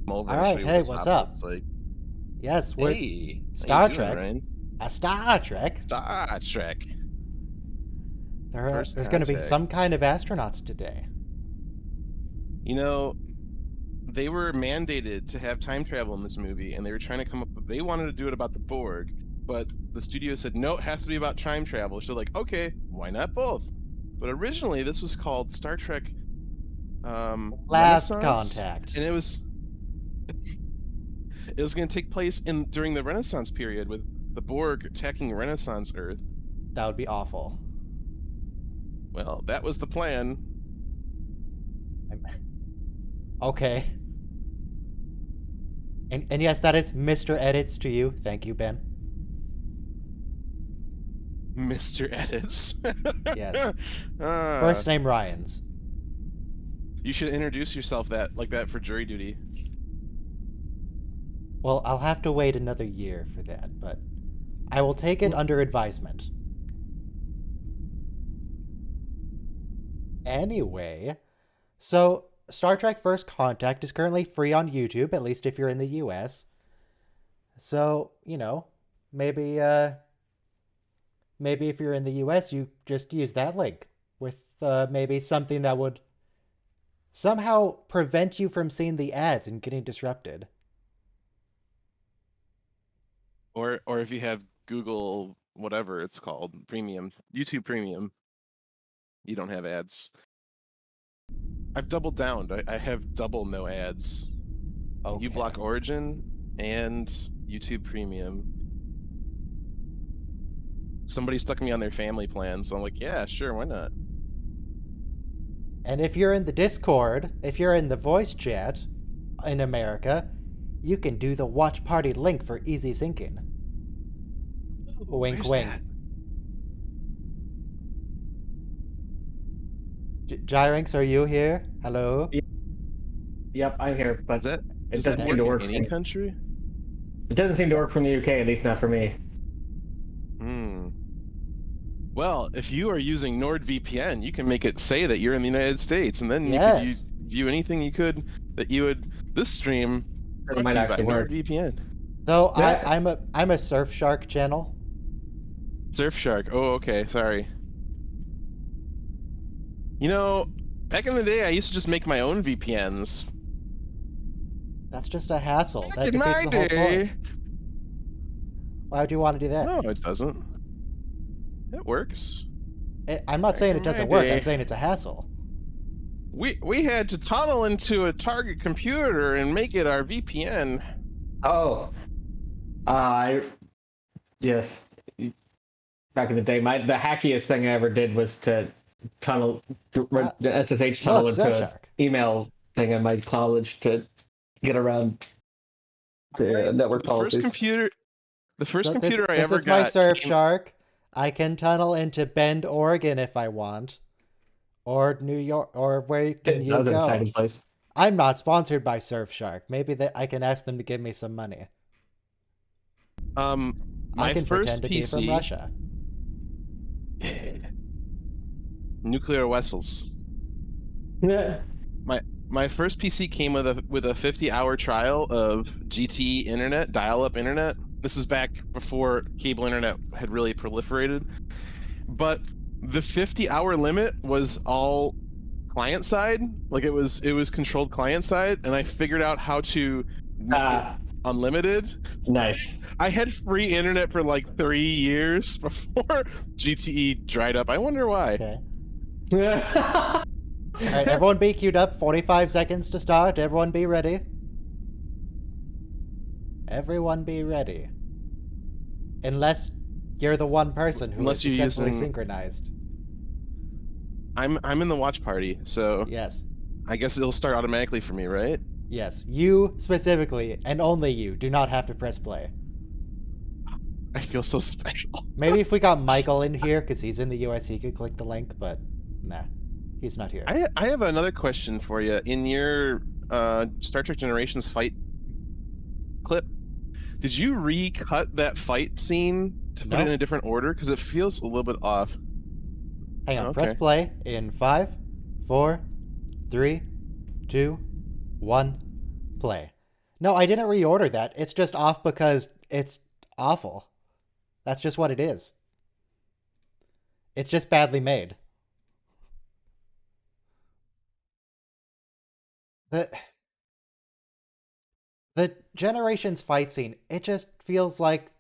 over All and show right, you what hey, the what's top up? looks like. Yes, we're Hey, how you Star doing, Trek. Ryan? A Star Trek? Star Trek. First There's going to be Contact. some kind of astronauts today. You know, they were mandated to have time travel in this movie, and they were trying to come up with, they wanted to do it about the Borg, but the studio said, no, it has to be about time travel. So like, okay, why not both? But originally, this was called Star Trek Last Renaissance, Contact. and it was going to take place in during the Renaissance period with the Borg attacking Renaissance Earth. That would be awful. Well, that was the plan. Okay. And yes, that is Mr. Edits to you. Thank you, Ben. Mr. Edits. Yes. Ah, First name Ryans. you should introduce yourself like that for jury duty. Well, I'll have to wait another year for that, but I will take it under advisement. Anyway, so Star Trek First Contact is currently free on YouTube, at least if you're in the US. So, maybe if you're in the US, you just use that link with maybe something that would somehow prevent you from seeing the ads and getting disrupted. Or if you have Google whatever it's called, Premium, YouTube Premium, you don't have ads. I've doubled down. I have double no ads. Okay. uBlock Origin and YouTube Premium. Somebody stuck me on their family plan, so I'm like, yeah, sure, why not? And if you're in the Discord, if you're in the voice chat in America, you can do the watch party link for easy syncing. Ooh, Wink, where's wink. that? Gyrinx, are you here? Hello? Yep, I'm here, but Does it that doesn't seem to work work. in any country? It doesn't seem to work from the UK, at least not for me. Well, if you are using NordVPN, you can make it say that you're in the United States, and then Yes. you could view anything you could that you would. This stream It brought might to you by actually work. NordVPN. Though Yeah. I'm a Surfshark channel. Surfshark. Oh, okay. Sorry. You know, back in the day, I used to just make my own VPNs. That's just a hassle. Back That in defeats my the whole day. point. Why would you want to do that? No, it doesn't. It works. I'm not saying it in my doesn't work. day. I'm saying it's a hassle. We had to tunnel into a target computer and make it our VPN. Oh, yes. Back in the day, the hackiest thing I ever did was to tunnel the SSH tunnel Look, into an Surfshark. email thing in my college to get around the network The first policies. computer, the first So computer I this ever is my got. came- Surfshark. I can tunnel into Bend, Oregon if I want. Or New York, or where can you That was an go? exciting place. I'm not sponsored by Surfshark. Maybe that I can ask them to give me some money. I My can first pretend to be from PC, Russia. nuclear vessels. Yeah. My first PC came with a 50-hour trial of GTE internet, dial-up internet. This is back before cable internet had really proliferated. But the 50-hour limit was all client side, like it was controlled client side, and I figured out how to make it unlimited. Nice. I had free internet for like 3 years before GTE dried up. I wonder why. Okay. Yeah. All right, everyone be queued up. 45 seconds to start. Everyone be ready. Everyone be ready. Unless you're the one person who Unless is you're successfully using- synchronized. I'm in the watch party, so Yes. I guess it'll start automatically for me, right? Yes. You specifically, and only you, do not have to press play. I feel so special. Maybe if we got Michael in here, because he's in the US, he could click the link, but nah. He's not here. I have another question for you. In your Star Trek Generations fight clip, did you recut that fight scene to put it in a different order? Because it feels a little bit off. Hang on, Okay. press play in 5, 4, 3, 2, 1, play. No, I didn't reorder that. It's just off because it's awful. That's just what it is. It's just badly made. The the Generations fight scene, it just feels like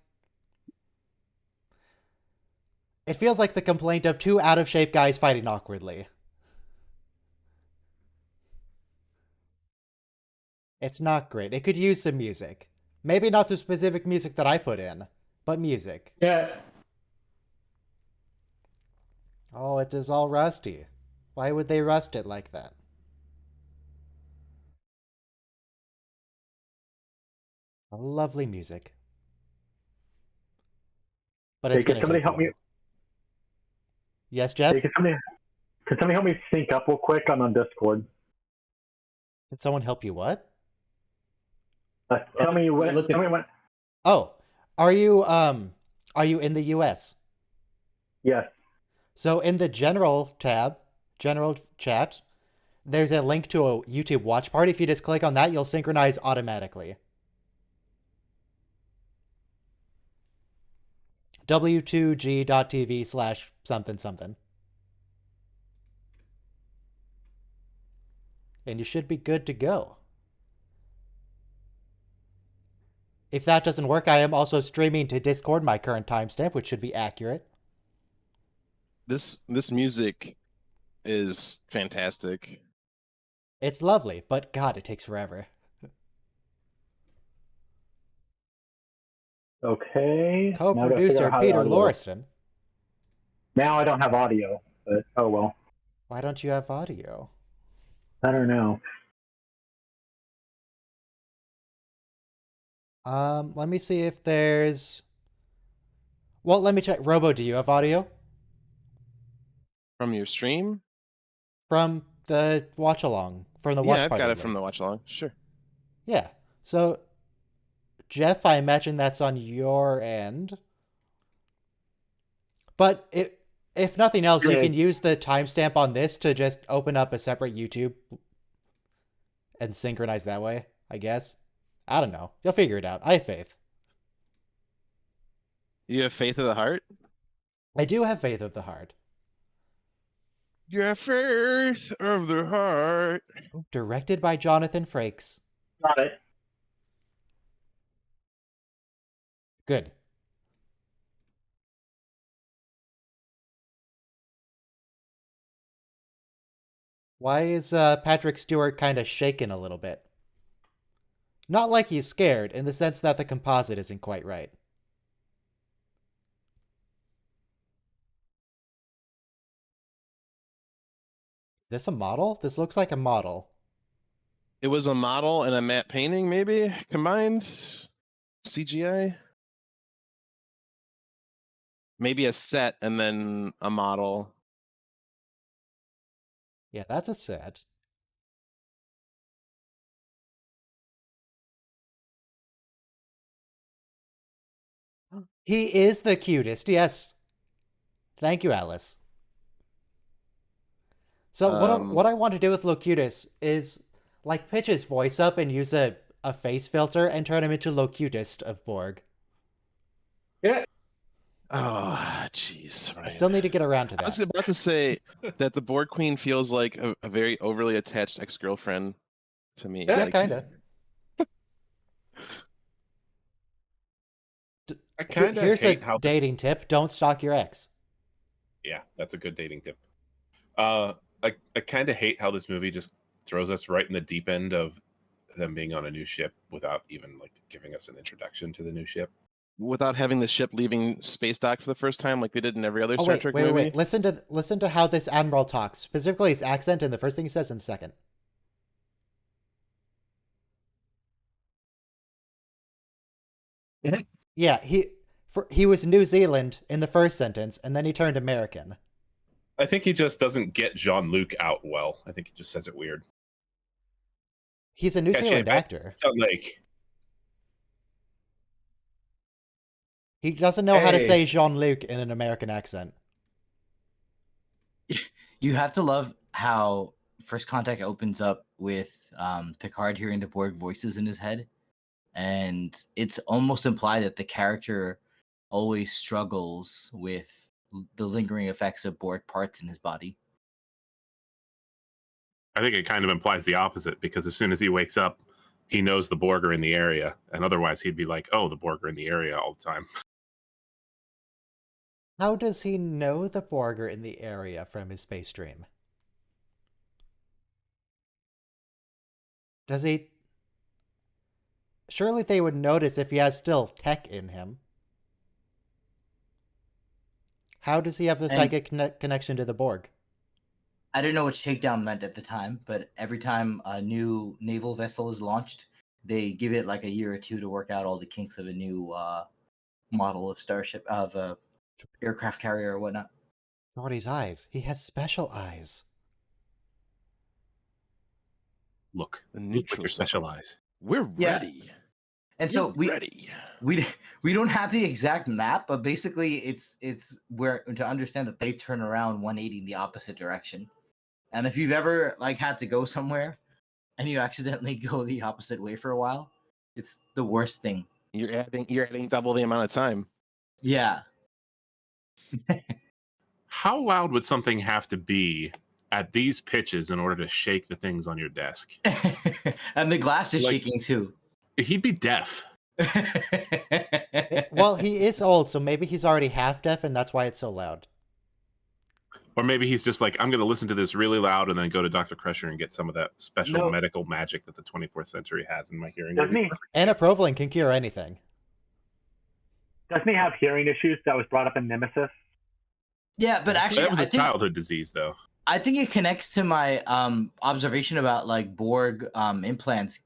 the complaint of two out of shape guys fighting awkwardly. It's not great. It could use some music. Maybe not the specific music that I put in, but music. Yeah. Oh, it is all rusty. Why would they rust it like that? Lovely music. But Hey, it's going can to somebody take a help me? while. Yes, Jeff? Hey, can somebody help me sync up real quick on Discord? Did someone help you what? Tell me when. Oh, are you in the US? Yes. So in the general tab, general chat, there's a link to a YouTube watch party. If you just click on that, you'll synchronize automatically. w2g.tv/something something. And you should be good to go. If that doesn't work, I am also streaming to Discord my current timestamp, which should be accurate. This music is fantastic. It's lovely, but God, it takes forever. Okay. Co-producer Peter Lorison. Now I don't have audio, but oh well. Why don't you have audio? I don't know. Let me see if there's... Well, let me check. Robo, do you have audio? From your stream? From the watch-along. From the watch I've party got it link. from the watch-along. Sure. Yeah. So, Jeff, I imagine that's on your end. But if nothing else, you can use the timestamp on this to just open up a separate YouTube and synchronize that way, I guess. I don't know. You'll figure it out. I have faith. You have faith of the heart? I do have faith of the heart. You have faith of the heart. Directed by Jonathan Frakes. Got it. Good. Why is Patrick Stewart kind of shaken a little bit? Not like he's scared, in the sense that the composite isn't quite right. This a model? This looks like a model. It was a model and a matte painting, maybe combined. CGI. Maybe a set and then a model. Yeah, that's a set. He is the cutest, yes. Thank you, Alice. So what I want to do with Locutus is like pitch his voice up and use a face filter and turn him into Locutist of Borg. Yeah. Oh, jeez. I still need to get around to that. I was about to say that the Borg Queen feels like a very overly attached ex-girlfriend to me. Yeah, like, kind of. I kind of Here's hate a how dating tip: don't stalk your ex. Yeah, that's a good dating tip. I kind of hate how this movie just throws us right in the deep end of them being on a new ship without even like giving us an introduction to the new ship. without having the ship leaving space dock for the first time, like they did in every other Star Trek movie. Wait. Listen to how this admiral talks, specifically his accent, and the first thing he says in the second. Yeah, he was New Zealand in the first sentence, and then he turned American. I think he just doesn't get Jean-Luc out well. I think he just says it weird. He's a New Zealand actor. Like, He doesn't know how to say Jean-Luc in an American accent. You have to love how First Contact opens up with Picard hearing the Borg voices in his head. and it's almost implied that the character always struggles with the lingering effects of Borg parts in his body. I think it kind of implies the opposite, because as soon as he wakes up, he knows the Borg are in the area, and otherwise he'd be like, "Oh, the Borg are in the area all the time." How does he know the Borg are in the area from his space dream? Does he? Surely they would notice if he has still tech in him. How does he have a psychic connection to the Borg? I didn't know what shakedown meant at the time, but every time a new naval vessel is launched, they give it like a year or two to work out all the kinks of a new model of starship, of a aircraft carrier or whatnot. Geordi's eyes. He has special eyes. Look The with neutral your zone. special eyes. We're Yeah. ready. And so We're ready. we don't have the exact map, but basically it's where to understand that they turn around 180 in the opposite direction. And if you've ever like had to go somewhere and you accidentally go the opposite way for a while, it's the worst thing. You're adding double the amount of time. Yeah. How loud would something have to be at these pitches in order to shake the things on your desk? And the glass is Like- shaking too. He'd be deaf. Well, he is old, so maybe he's already half deaf, and that's why it's so loud. Or maybe he's just like, I'm going to listen to this really loud and then go to Dr. Crusher and get some of that special No. medical magic that the 24th century has in my hearing. Doesn't he? Anaprovaline can cure anything. Doesn't he have hearing issues that was brought up in Nemesis? Yeah, but actually, That was I a think childhood disease, though. I think it connects to my observation about like Borg implants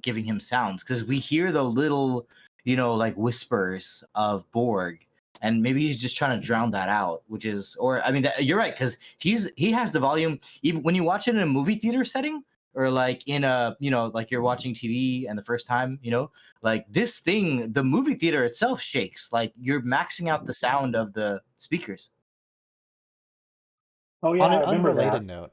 giving him sounds, because we hear the little, like whispers of Borg, and maybe he's just trying to drown that out. Which is, or I mean, you're right, because he has the volume. Even when you watch it in a movie theater setting, or like in a like you're watching TV and the first time, like this thing, the movie theater itself shakes. Like you're maxing out the sound of the speakers. Oh yeah, On I an remember unrelated note,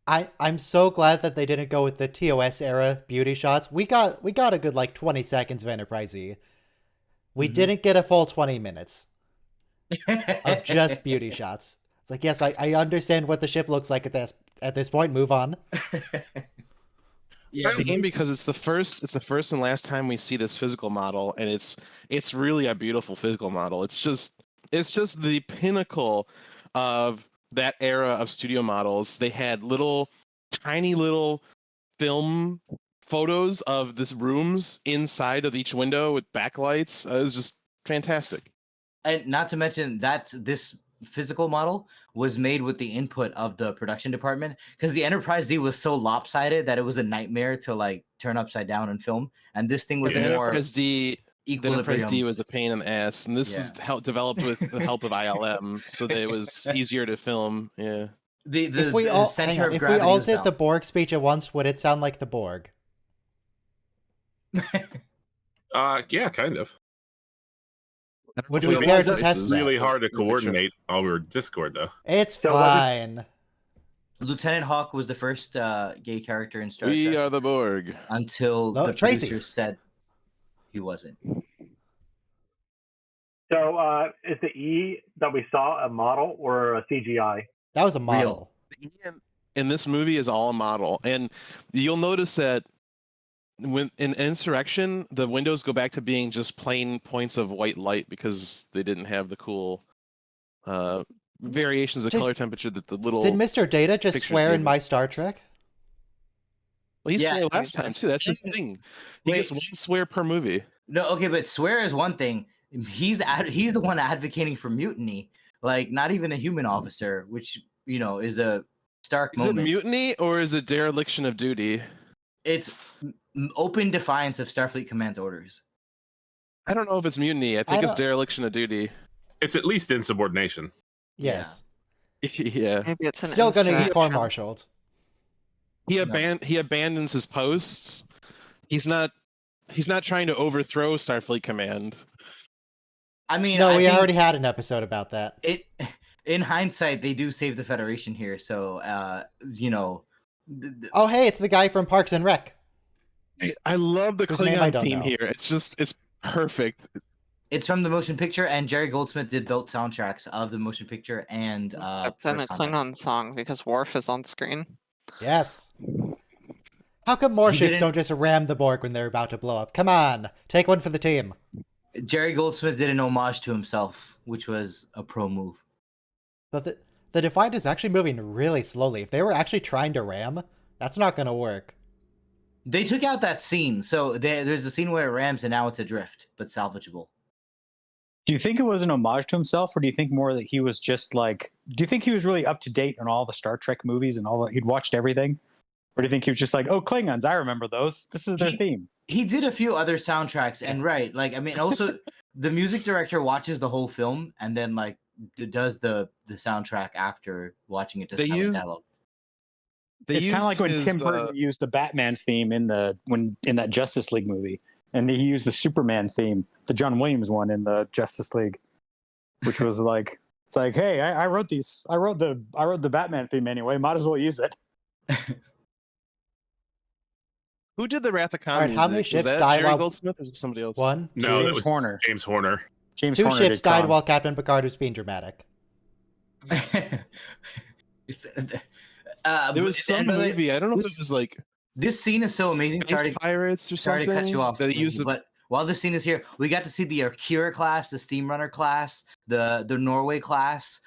I'm so glad that they didn't go with the TOS era beauty shots. We got a good like 20 seconds of Enterprise E. We didn't get a full 20 minutes of just beauty shots. It's like, yes, I understand what the ship looks like at this point. Move on. Yeah, It's because it's the first and last time we see this physical model, and it's really a beautiful physical model. It's just the pinnacle of that era of studio models. They had tiny little film photos of this rooms inside of each window with backlights. It was just fantastic. And not to mention that this physical model was made with the input of the production department, because the Enterprise D was so lopsided that it was a nightmare to like turn upside down and film. And this thing was The more Enterprise D equilibrium. was a pain in the ass, and this was developed with the help of ILM, so that it was easier to film. Yeah. If we all did the Borg speech at once, would it sound like the Borg? Yeah, kind of. Would we we care to It's test It's that? really hard to coordinate over Discord, though. It's So fine. Lieutenant Hawk was the first gay character in Star We Trek are the Borg. until No, the Tracy. producer said he wasn't. So is the E that we saw a model or a CGI? That was a model. In this movie is all a model, and you'll notice that when in Insurrection, the windows go back to being just plain points of white light because they didn't have the cool variations of Did- color temperature that the little. Did Mr. Data just pictures swear gave in me. My Star Trek? Well, he Yeah, swore last time too. That's his thing. He Wait. gets one swear per movie. No, okay, but swear is one thing. He's the one advocating for mutiny, like not even a human officer, which is a stark Is it moment. mutiny or is it dereliction of duty? It's open defiance of Starfleet Command's orders. I don't know if it's mutiny. I think it's dereliction of duty. It's at least insubordination. Yes. Yeah. Maybe it's an Still gonna get insurrection. court-martialed. He abandons his posts. He's not trying to overthrow Starfleet Command. I mean, No, I we think already had an episode about that. it. In hindsight, they do save the Federation here, so Oh, hey, it's the guy from Parks and Rec. I love the Whose name I Klingon don't theme know. here. It's perfect. It's from the motion picture, and Jerry Goldsmith did both soundtracks of the motion picture and It's in a First Contact. Klingon song because Worf is on screen. Yes. How come more He ships didn't- don't just ram the Borg when they're about to blow up? Come on, take one for the team. Jerry Goldsmith did an homage to himself, which was a pro move. But the Defiant is actually moving really slowly. If they were actually trying to ram, that's not going to work. They took out that scene, so there's a scene where it rams, and now it's adrift, but salvageable. Do you think it was an homage to himself, or do you think more that he was just like? Do you think he was really up to date on all the Star Trek movies and all? He'd watched everything, or do you think he was just like, "Oh, Klingons, I remember those. This is their theme." He did a few other soundtracks, and also the music director watches the whole film and then does the soundtrack after watching it to They silent use- dialogue. It's kind of like when used Tim Burton used the Batman theme in that Justice League movie, and he used the Superman theme, the John Williams one in the Justice League, which was like, it's like, hey, I wrote these, I wrote the Batman theme anyway, might as well use it. Who did the Wrath of Khan Alright, how many music? ships Was that died Jerry while- Goldsmith or was it somebody else? One, No, that James was Horner. James Horner. James two Horner ships did died Khan. while Captain Picard was being dramatic. There was some and by the way, movie. I don't know if this- it was like This scene is so amazing. Space Pirates or Sorry something. to cut you off, That it used the but while this scene is here, we got to see the Akira class, the Steamrunner class, the Norway class.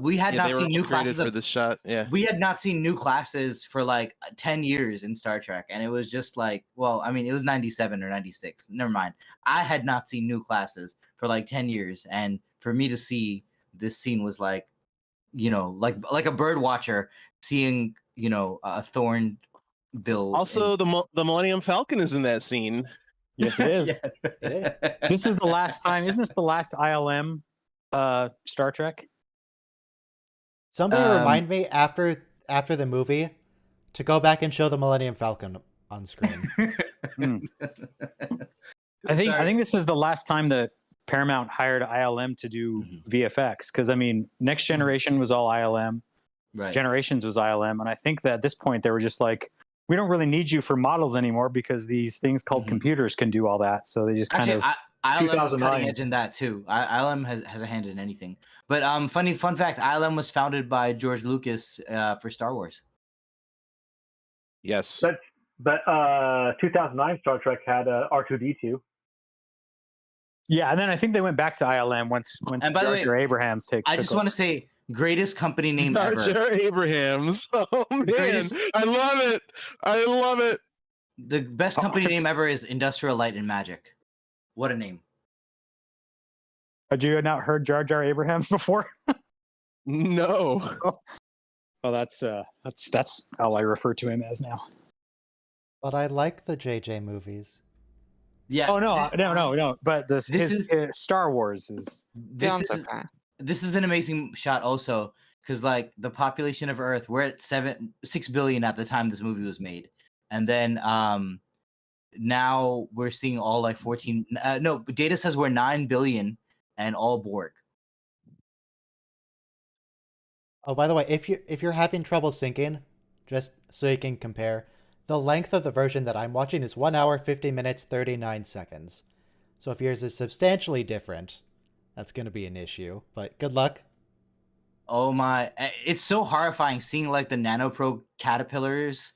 We had yeah, not they were seen new upgraded classes for of, this shot. Yeah. we had not seen new classes for like 10 years in Star Trek, and it was just like, well, I mean, it was 97 or 96. Never mind. I had not seen new classes for like 10 years, and for me to see this scene was like, like a bird watcher seeing, a thorn bill. Also, the Millennium Falcon is in that scene. Yes, it is. It is. This is the last time. Isn't this the last ILM Star Trek? Somebody remind me after the movie to go back and show the Millennium Falcon on screen. I think Sorry. this is the last time that Paramount hired ILM to do VFX, because I mean, Next Generation was all ILM, Right. Generations was ILM, and I think that at this point they were just like, we don't really need you for models anymore because these things called Mhm. computers can do all that. So they just kind Actually, of ILM was 2009. cutting edge in that too. ILM has a hand in anything. But fun fact: ILM was founded by George Lucas for Star Wars. Yes. But 2009 Star Trek had R2D2. yeah. And then I think they went back to ILM once And by the way, Jar Abrahams I just want to say, greatest company name Jar ever. Jar Abrahams. Oh man, Greatest- I love it. I love it. The best company name ever is Industrial Light and Magic. What a name! Had you not heard Jar Jar Abrahams before? No. Well, that's all I refer to him as now. But I like the JJ movies. Yeah. Oh no! But This his Star Wars is This Sounds is okay. this is an amazing shot also, because like the population of Earth, we're at 6 billion at the time this movie was made, and then now we're seeing all like 14. No, data says we're 9 billion and all Borg. Oh, by the way, if you're having trouble syncing, just so you can compare, the length of the version that I'm watching is 1 hour 50 minutes 39 seconds. So if yours is substantially different, that's going to be an issue. But good luck. Oh my! It's so horrifying seeing like the nanopro capillaries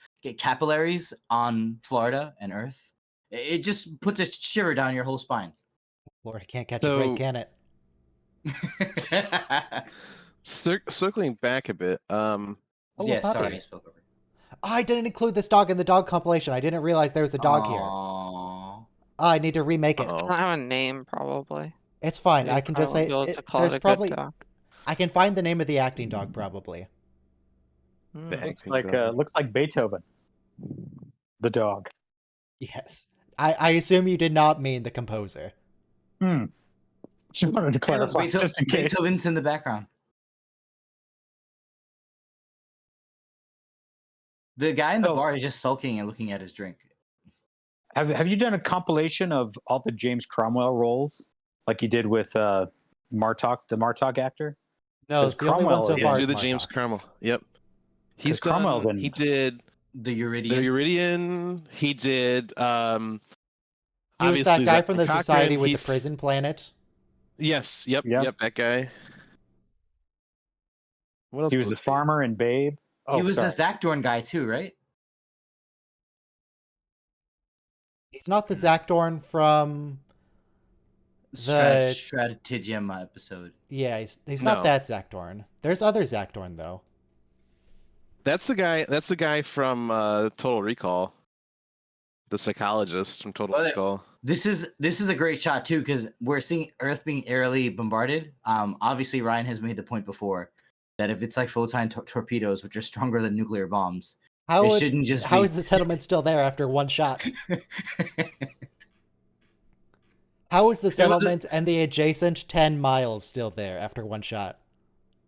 on Florida and Earth. It just puts a shiver down your whole spine. Lord, I can't catch a break, So- can it? Circling back a bit. Oh, yeah, a puppy. sorry, I spoke over. I didn't include this dog in the dog compilation. I didn't realize there was a dog here. Aww. I need to remake it. I Uh-oh. don't have a name, probably. It's fine. You I can just probably say be able to it, call there's it a good probably dog. I can find the name of the acting dog probably. Hmm. looks like Beethoven, the dog. Yes. I assume you did not mean the composer. She wanted to Yeah, look, clarify just in case. Beethoven's in the background. The guy in the Oh. bar is just sulking and looking at his drink. Have you done a compilation of all the James Cromwell roles like you did with Martok, the Martok actor? No, Because the only one Cromwell so is- Yeah, far do is the James Martok. Cromwell. Yep. He's 'Cause Cromwell's done. in- He did The Uridian. The Uridian. He did. He was Obviously, that guy Zach from the Cochran, Society with he- the Prison Planet. Yes. Yep. Yep. Yep. That guy. What else He was the farmer in Babe. Oh, he was sorry. the Zakdorn guy too, right? He's not the Zakdorn from. Strategium episode. Yeah, he's not No. that Zakdorn. There's other Zakdorn though. That's the guy. That's the guy from Total Recall. The psychologist from Total Well, Recall. This is a great shot too because we're seeing Earth being airily bombarded. Obviously Ryan has made the point before that if it's like photon torpedoes, which are stronger than nuclear bombs, How it would- shouldn't just How be. is the settlement still there after one shot? How is the settlement and the adjacent 10 miles still there after one shot?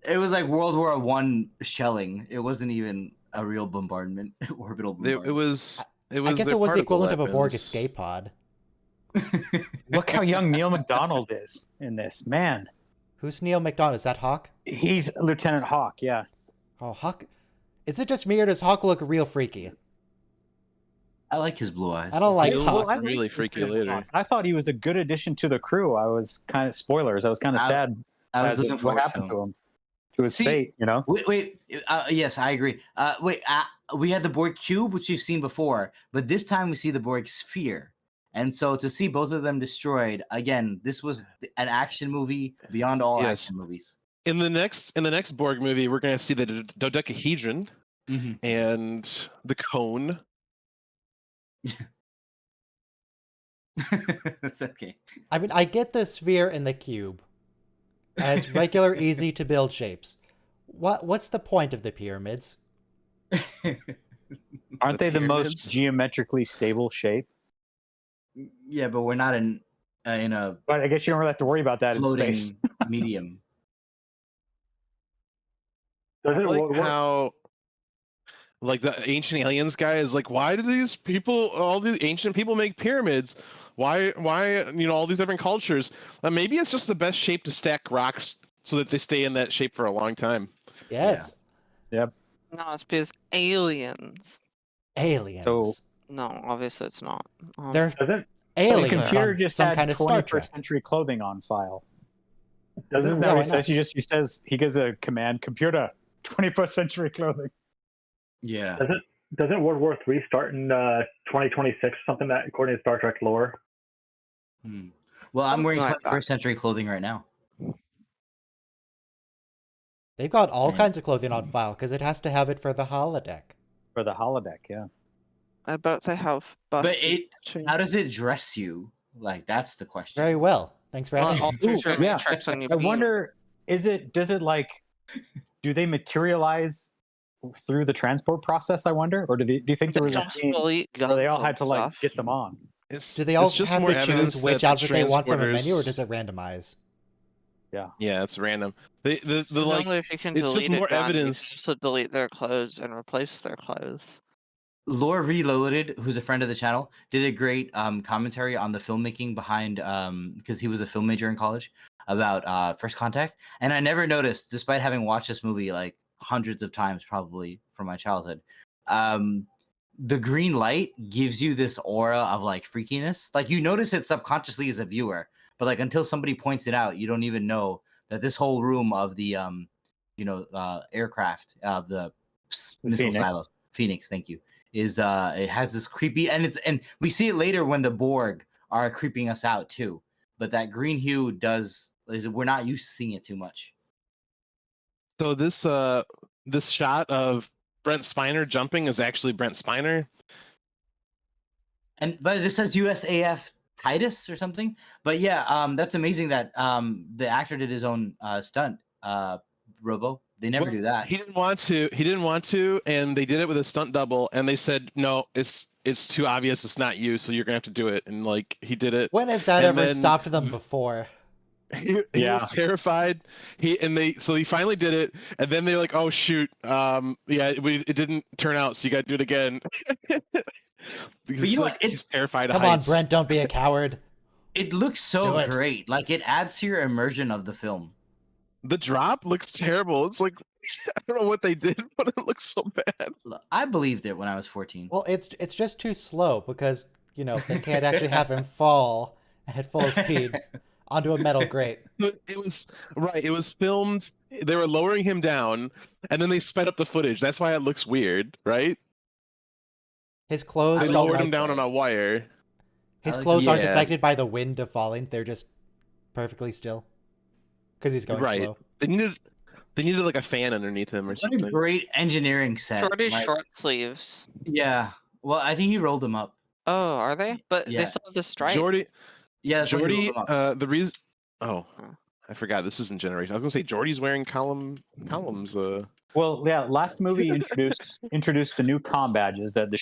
It was like World War I shelling. It wasn't even a real bombardment, orbital bombardment. It was. It was. I guess their it was the particle equivalent of a Borg weapons. escape pod. Look how young Neil McDonald is in this. Man, Who's Neil McDonald? Is that Hawk? he's Lieutenant Hawk. Yeah. Oh, Hawk. Is it just me or does Hawk look real freaky? I like his blue eyes. I don't like He'll Hawk. look really freaky later. I thought he was a good addition to the crew. I was kind of spoilers. I was kind of sad. I was as looking what forward happened to him. to him. To his See- fate, you know. Wait. Yes, I agree. We had the Borg cube, which we've seen before, but this time we see the Borg sphere. And so to see both of them destroyed again, this was an action movie beyond all Yes. action movies. In the next Borg movie, we're gonna see the dodecahedron and the cone. It's okay. I mean, I get the sphere and the cube as regular, easy to build shapes. What's the point of the pyramids? Aren't they the pyramids? most geometrically stable shape? Yeah, but we're not in a But I guess you don't really have to worry about that in floating space. medium. Does I it like work? how, like the ancient aliens guy is like, why do these people, all these ancient people, make pyramids? Why, all these different cultures? Maybe it's just the best shape to stack rocks so that they stay in that shape for a long time. Yes. Yep. No, it's because aliens. Aliens. So- No, obviously it's not. They're Doesn't So the aliens computer on just some had kind of Star 21st Trek. century clothing on file. doesn't Isn't No, that why what he not? says? He says he gives a command, computer, 21st century clothing. Yeah. doesn't World War III start in 2026? Something that according to Star Trek lore. Well, I'm wearing Something like that. 21st century clothing right now. They've got all Man. kinds of clothing on file because it has to have it for the holodeck. For the holodeck, yeah. I bet they have But buses. how does it dress you? Like that's the question. Very well. Thanks for Well, asking. all Ooh, future yeah. matrix on your I beam. wonder, does it like, do they materialize through the transport process, I wonder? Or do you think there was a Just scene delete where they all guns had to and like stuff. get them on? Do they all it's just have more to evidence choose which that the outfit they want from a menu, or transporters- does it randomize? Yeah, it's random. The Because like only if you can it took delete more it, down, you can evidence- also delete their clothes and replace their clothes. Lore Reloaded, who's a friend of the channel, did a great commentary on the filmmaking behind because he was a film major in college about First Contact, and I never noticed, despite having watched this movie like hundreds of times probably from my childhood. The green light gives you this aura of like freakiness. Like you notice it subconsciously as a viewer, but like until somebody points it out, you don't even know that this whole room of the aircraft of the missile Phoenix. silo, Phoenix, thank you, is it has this creepy, and we see it later when the Borg are creeping us out too. But that green hue we're not used to seeing it too much. So this shot of Brent Spiner jumping is actually Brent Spiner. But this says USAF Titus or something. But yeah, that's amazing that the actor did his own stunt. Robo, they never Well, do that. He didn't want to, and they did it with a stunt double, and they said no, it's too obvious, it's not you, so you're gonna have to do it. And like he did it. When has that And ever then- stopped them before? He Yeah. was terrified. He finally did it, and then they're like, "Oh shoot, it didn't turn out, so you got to do it again." Because you know like, what? It- he's terrified of Come on, heights. Brent, don't be a coward. It looks so Do it. great. Like it adds to your immersion of the film. The drop looks terrible. It's like I don't know what they did, but it looks so bad. I believed it when I was 14. Well, it's just too slow because, you know, they can't actually have him fall at full speed onto a metal grate. It was right. It was filmed. They were lowering him down, and then they sped up the footage. That's why it looks weird, right? His clothes They don't lowered him like, down on a wire. his like clothes aren't Yeah. affected by the wind of falling. They're just perfectly still because he's going Right. slow. They needed like a fan underneath him or What a something. great engineering set. Shorty like- short sleeves. Yeah. Well, I think he rolled them up. Oh, are they? But Yeah. they still have the stripe. Jordy, Yeah, that's why he rolled Jordy. them up. The reason. Oh, Huh. I forgot. This isn't Generation. I was gonna say Jordy's wearing columns. Well, yeah, last movie introduced the new comm badges that the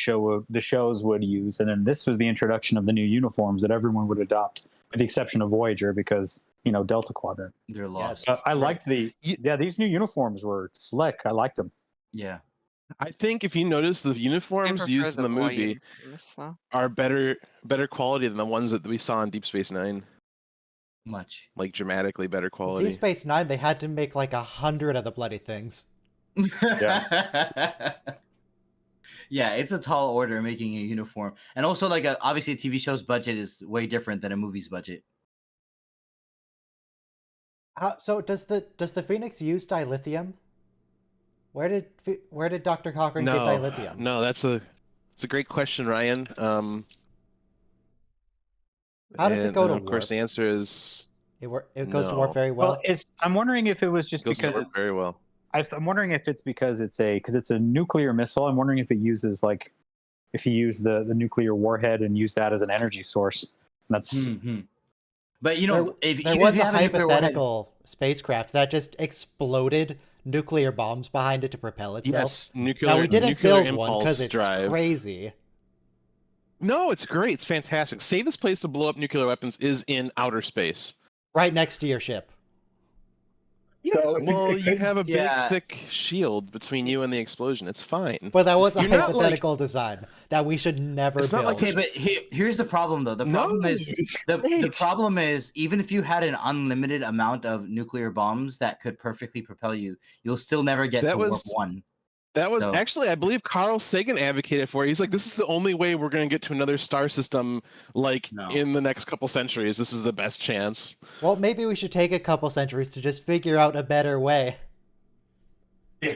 shows would use, and then this was the introduction of the new uniforms that everyone would adopt, with the exception of Voyager because Delta Quadrant. They're lost. I liked these new uniforms were slick. I liked them. Yeah. I think if you notice, the I uniforms prefer used in the movie Voyagers, though. are better quality than the ones that we saw in Deep Space Nine. Much. Like dramatically better Deep quality. Space Nine, they had to make like 100 of the bloody things. Yeah. Yeah, it's a tall order making a uniform. And also like obviously a TV show's budget is way different than a movie's budget. So does the Phoenix use dilithium? Where did Dr. Cochrane get dilithium? No, it's a great question, Ryan. How does it and, go to of course, warp? the answer is It goes to No. warp very well. Well, I'm wondering if it was it just goes to because work very well. I'm wondering if it's because it's a nuclear missile. I'm wondering if it uses if he used the nuclear warhead and used that as an energy source. That's Mhm. But if There even was if you a have a nuclear warhead- hypothetical spacecraft that just exploded nuclear bombs behind it to propel itself. Yes, nuclear. Now we didn't nuclear build one impulse because it's drive. crazy. No, it's great. It's fantastic. Safest place to blow up nuclear weapons is in outer space. Right next to your ship. Yeah, So it- well, it you could- have a big, Yeah. thick shield between you and the explosion. It's fine. But that was a You're not, like- hypothetical design that we should never It's not build. like Okay, but here's the problem though. The problem is it's the great. problem is even if you had an unlimited amount of nuclear bombs that could perfectly propel you, you'll still never get That to warp was- 1. That was So- actually, I believe, Carl Sagan advocated for it. He's like, this is the only way we're going to get to another star system, No. in the next couple centuries. This is the best chance. Well, maybe we should take a couple centuries to just figure out a better way.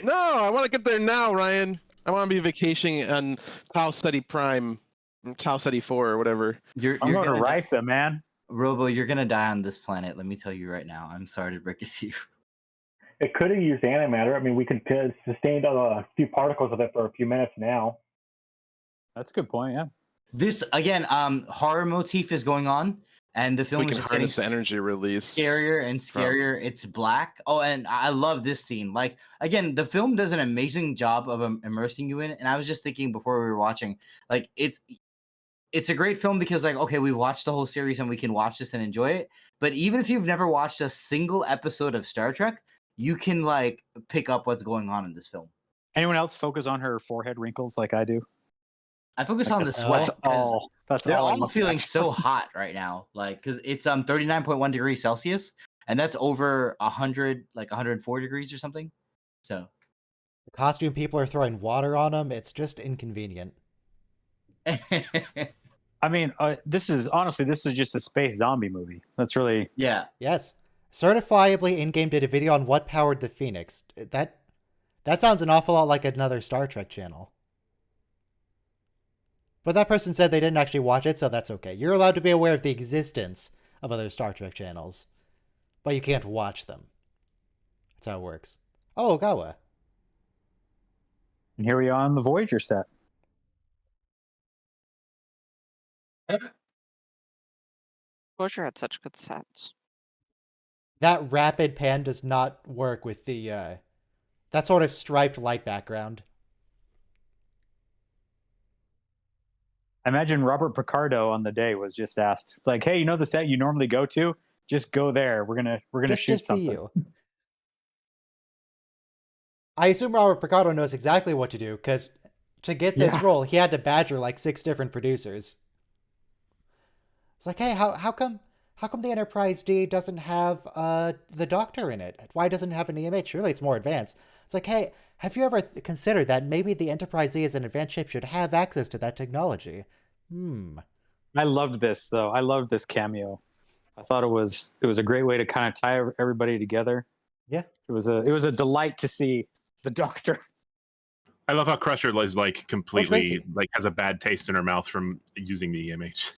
No, I want to get there now, Ryan. I want to be vacationing on Tau Ceti Prime, Tau Ceti 4 or whatever. You're I'm going to gonna die- Risa, man. Robo, you're gonna die on this planet. Let me tell you right now. I'm sorry to break it to you. It could have used antimatter. I mean, we could sustain a few particles of it for a few minutes now. That's a good point. Yeah. This again, horror motif is going on, and the film We is can just getting harness the energy release. scarier and from- scarier. It's black. Oh, and I love this scene. Like again, the film does an amazing job of immersing you in. And I was just thinking before we were watching, like it's a great film because like okay, we've watched the whole series and we can watch this and enjoy it. But even if you've never watched a single episode of Star Trek, you can like pick up what's going on in this film. Anyone else focus on her forehead wrinkles like I do? I focus on the That's sweat. 'cause That's They're all. I all look feeling at. so hot right now, like because it's 39.1 degrees Celsius, and that's over 100, like 104 degrees or something. So The costume people are throwing water on them. It's just inconvenient. I mean, this is just a space zombie movie. That's really yeah, Yes. Certifiably in-game did a video on what powered the Phoenix. That sounds an awful lot like another Star Trek channel. But that person said they didn't actually watch it, so that's okay. You're allowed to be aware of the existence of other Star Trek channels, but you can't watch them. That's how it works. Oh, Ogawa. and here we are on the Voyager set. Voyager had such good sets. That rapid pan does not work with the that sort of striped light background. I imagine Robert Picardo on the day was just asked, it's like, hey, you know the set you normally go to? Just go there. We're gonna shoot Just be something. you. I assume Robert Picardo knows exactly what to do, because to get this Yeah. role, he had to badger like 6 different producers. It's like, hey, how come the Enterprise D doesn't have the Doctor in it? Why doesn't it have an EMH? Surely it's more advanced. It's like, hey, have you ever considered that maybe the Enterprise E as an advanced ship should have access to that technology? I loved this though. I loved this cameo. I thought it was a great way to kind of tie everybody together. Yeah. It was a delight to see the Doctor. I love how Crusher is like completely Tracy. like has a bad taste in her mouth from using the EMH.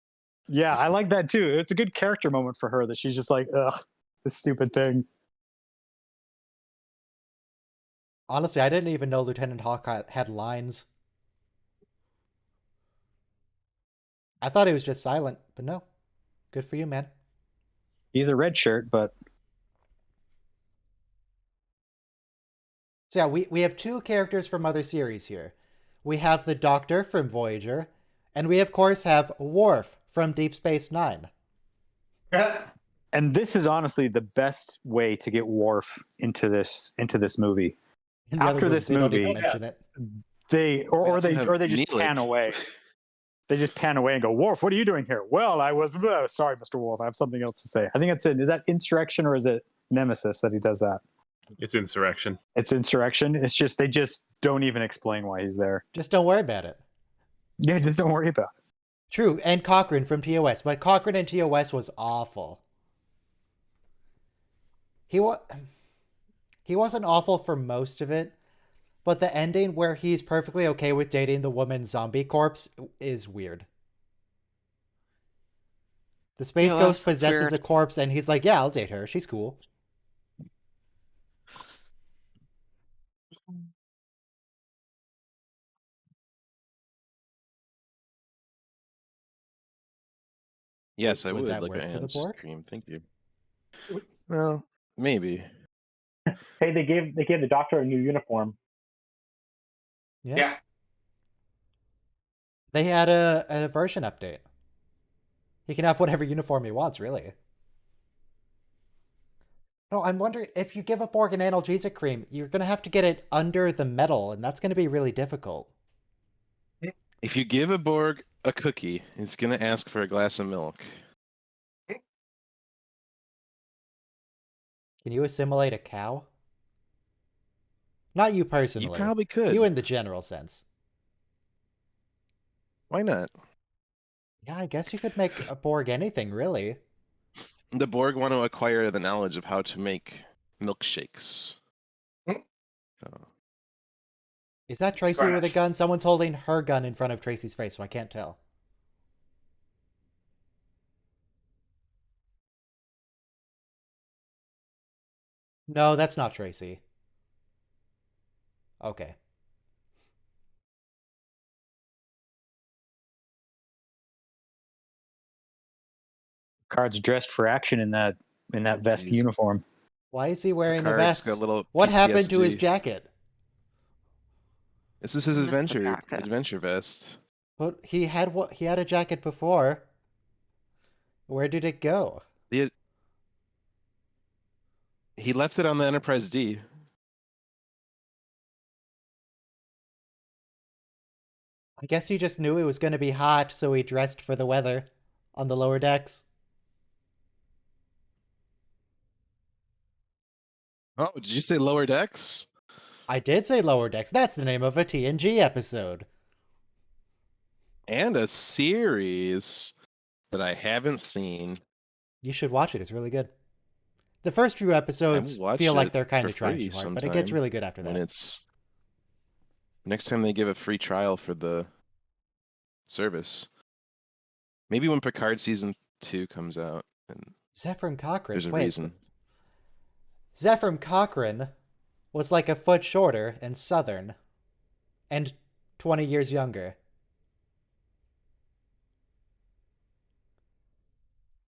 Yeah, I like that too. It's a good character moment for her that she's just like, ugh, this stupid thing. Honestly, I didn't even know Lieutenant Hawk had lines. I thought he was just silent, but no. Good for you, man. He's a red shirt, but So yeah, we have two characters from other series here. We have the Doctor from Voyager, and we of course have Worf from Deep Space Nine. and this is honestly the best way to get Worf into this movie. In the other After movies, this they don't even movie- mention it. They or also they have or they just pan Neelix. away. They just pan away and go, Worf, what are you doing here? Well, I was sorry, Mr. Worf. I have something else to say. I think it's is that Insurrection or is it Nemesis that he does that? It's Insurrection. It's Insurrection. It's just they just don't even explain why he's there. Just don't worry about it. Yeah, just don't worry about it. True, and Cochrane from TOS, but Cochrane in TOS was awful. He wasn't awful for most of it, but the ending where he's perfectly okay with dating the woman zombie corpse is weird. The Space Yeah, Ghost that's possesses weird. a corpse, and he's like, yeah, I'll date her. She's cool. Yes, I Would would that like work an for the ice Borg? cream. Thank you. Well, maybe. Hey, they gave the Doctor a new uniform. Yeah. They had a version update. He can have whatever uniform he wants, really. No, I'm wondering, if you give a Borg an analgesic cream, you're going to have to get it under the metal, and that's going to be really difficult. If you give a Borg a cookie, it's gonna ask for a glass of milk. Can you assimilate a cow? Not you personally. You probably could. You in the general sense. Why not? Yeah, I guess you could make a Borg anything, really. The Borg want to acquire the knowledge of how to make milkshakes. So, Is that Tracy with a gun? Someone's holding her gun in front of Tracy's face, so I can't tell. No, that's not Tracy. Okay. Card's dressed for action in that vest He's- uniform. Why is he wearing a Picard's vest? got a little What happened to his PTSD. jacket? This is his It's a adventure jacket. adventure vest. But he had a jacket before. Where did it go? He left it on the Enterprise D. I guess he just knew it was going to be hot, so he dressed for the weather on the lower decks. Oh, did you say lower decks? I did say lower decks. That's the name of a TNG episode. And a series that I haven't seen. You should watch it. It's really good. The first few episodes watch feel like it they're kind for of trying free too hard, but it gets sometime really good after When that. it's next time they give a free trial for the service. Maybe when Picard season 2 comes out, and Zefram Cochrane. there's a Wait, reason. Zefram Cochrane was like a foot shorter and southern, and 20 years younger.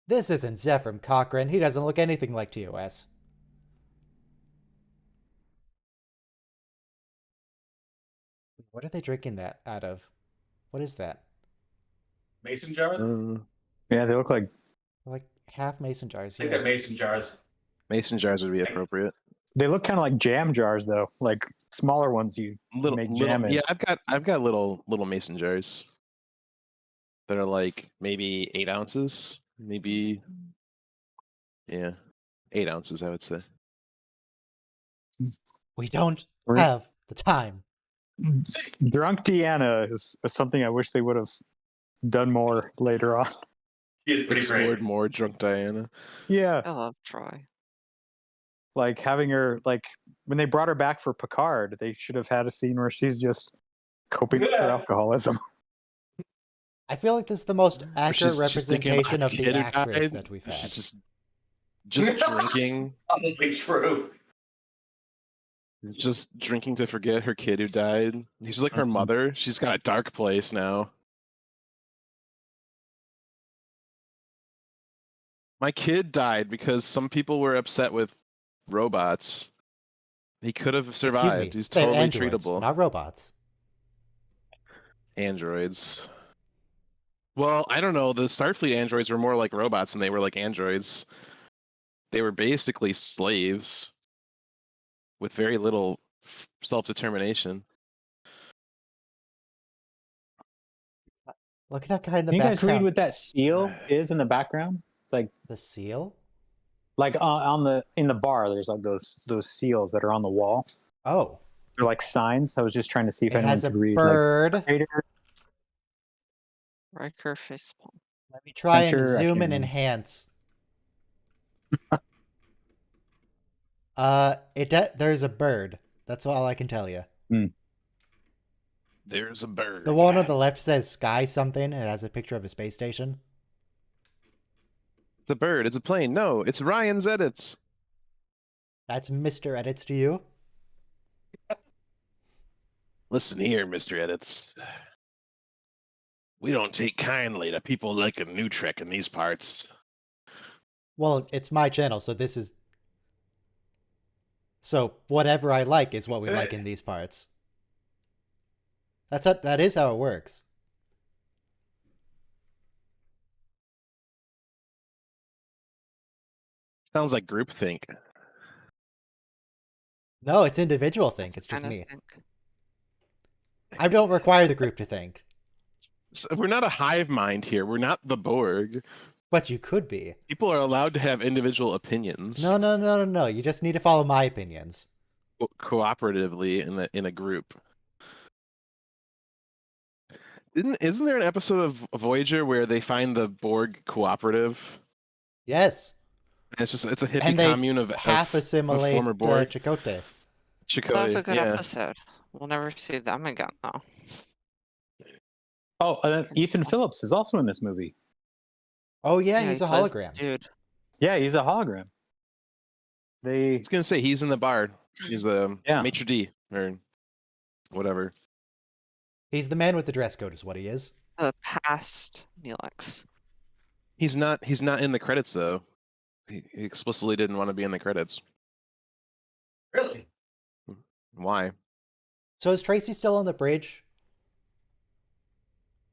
This isn't Zefram Cochrane. He doesn't look anything like TOS. What are they drinking that out of? What is that? Mason jars? Yeah, they look like Like half mason jars. I think Yeah. they're mason jars. Mason jars would be appropriate. they look kind of like jam jars though, like smaller ones you make jam in. Yeah, I've got little mason jars that are like maybe 8 ounces, maybe 8 ounces, I would say. We don't Right. have the time. Drunk Deanna is something I wish they would have done more later on. She's pretty Explored great. more drunk Diana. Yeah, I love Troy. like having her, like when they brought her back for Picard, they should have had a scene where she's just coping with her alcoholism. I feel like this is the most Where accurate she's thinking about representation her of the kid who actress died. that we've She's had. just drinking, Probably true. just drinking to forget her kid who died. She's like her Mhm. mother. She's got a dark place now. My kid died because some people were upset with robots. He could have Excuse me, survived. He's they're totally androids, treatable. not robots. Androids. Well, I don't know. The Starfleet androids were more like robots than they were like androids. They were basically slaves with very little self-determination. Look at that guy in the Can you guys read background. what that seal is in the background? It's like The seal? in the bar. There's like those seals that are on the wall. Oh, They're like signs. I was just trying to see if it anyone has a could read. bird. Like, Trader, Riker facepalm. Let me try and Center, I zoom can't and read. enhance. There's a bird. That's all I can tell you. There's a bird. The one on the left says sky something, and it has a picture of a space station. It's a bird. It's a plane. No, it's Ryan's edits. That's Mr. Edits to you. Listen here, Mr. Edits. We don't take kindly to people like a new Trek in these parts. Well, it's my channel, so this is... So, whatever I like is what we like in these parts. That is how it works. Sounds like groupthink. No, it's individual think. It's just Kinda me. think. I don't require the group to think. So we're not a hive mind here. We're not the Borg. But you could be. People are allowed to have individual opinions. No. You just need to follow my opinions. Cooperatively in a group. Isn't there an episode of Voyager where they find the Borg cooperative? Yes. And it's a hippie And they commune of half assimilate former Borg. Chakotay. That was Chakotay, a good yeah. episode. We'll never see them again, though. oh, Ethan Phillips is also in this movie. Oh yeah, he's he a plays- hologram. Dude. Yeah, he's a hologram. I was gonna say he's in the bar. He's the Yeah. maitre d or whatever. He's the man with the dress code, is what he is. The past Neelix. He's not in the credits though. He explicitly didn't want to be in the credits. Really? Why? So is Tracy still on the bridge?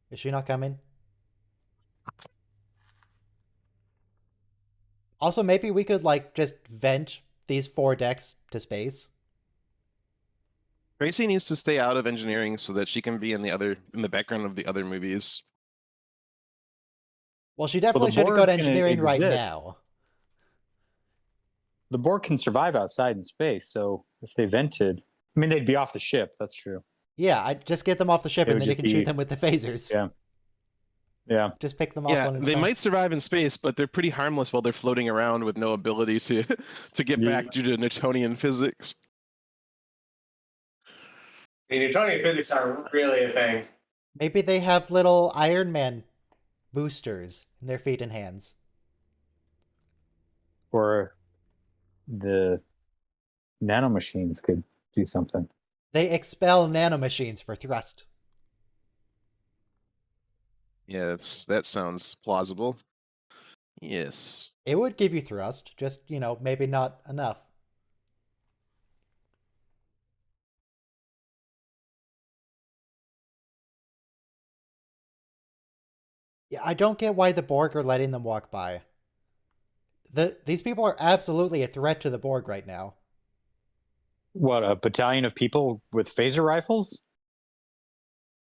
Is she not coming? Also, maybe we could like just vent these 4 decks to space. Tracy needs to stay out of engineering so that she can be in the background of the other movies. Well, she definitely should go Borg to can engineering right exist. now. The Borg can survive outside in space, so if they vented, I mean, they'd be off the ship. That's true. Yeah, I just get them off the ship It and would then you just can shoot be- them with the phasers. Yeah. Yeah. Just pick them off Yeah, one at a they time. might survive in space, but they're pretty harmless while they're floating around with no ability to to get Yeah. back due to Newtonian physics. The Newtonian physics aren't really a thing. Maybe they have little Iron Man boosters in their feet and hands. Or the nanomachines could do something. They expel nanomachines for thrust. Yeah, that sounds plausible. Yes. It would give you thrust, just, maybe not enough. Yeah, I don't get why the Borg are letting them walk by. These people are absolutely a threat to the Borg right now. What, a battalion of people with phaser rifles?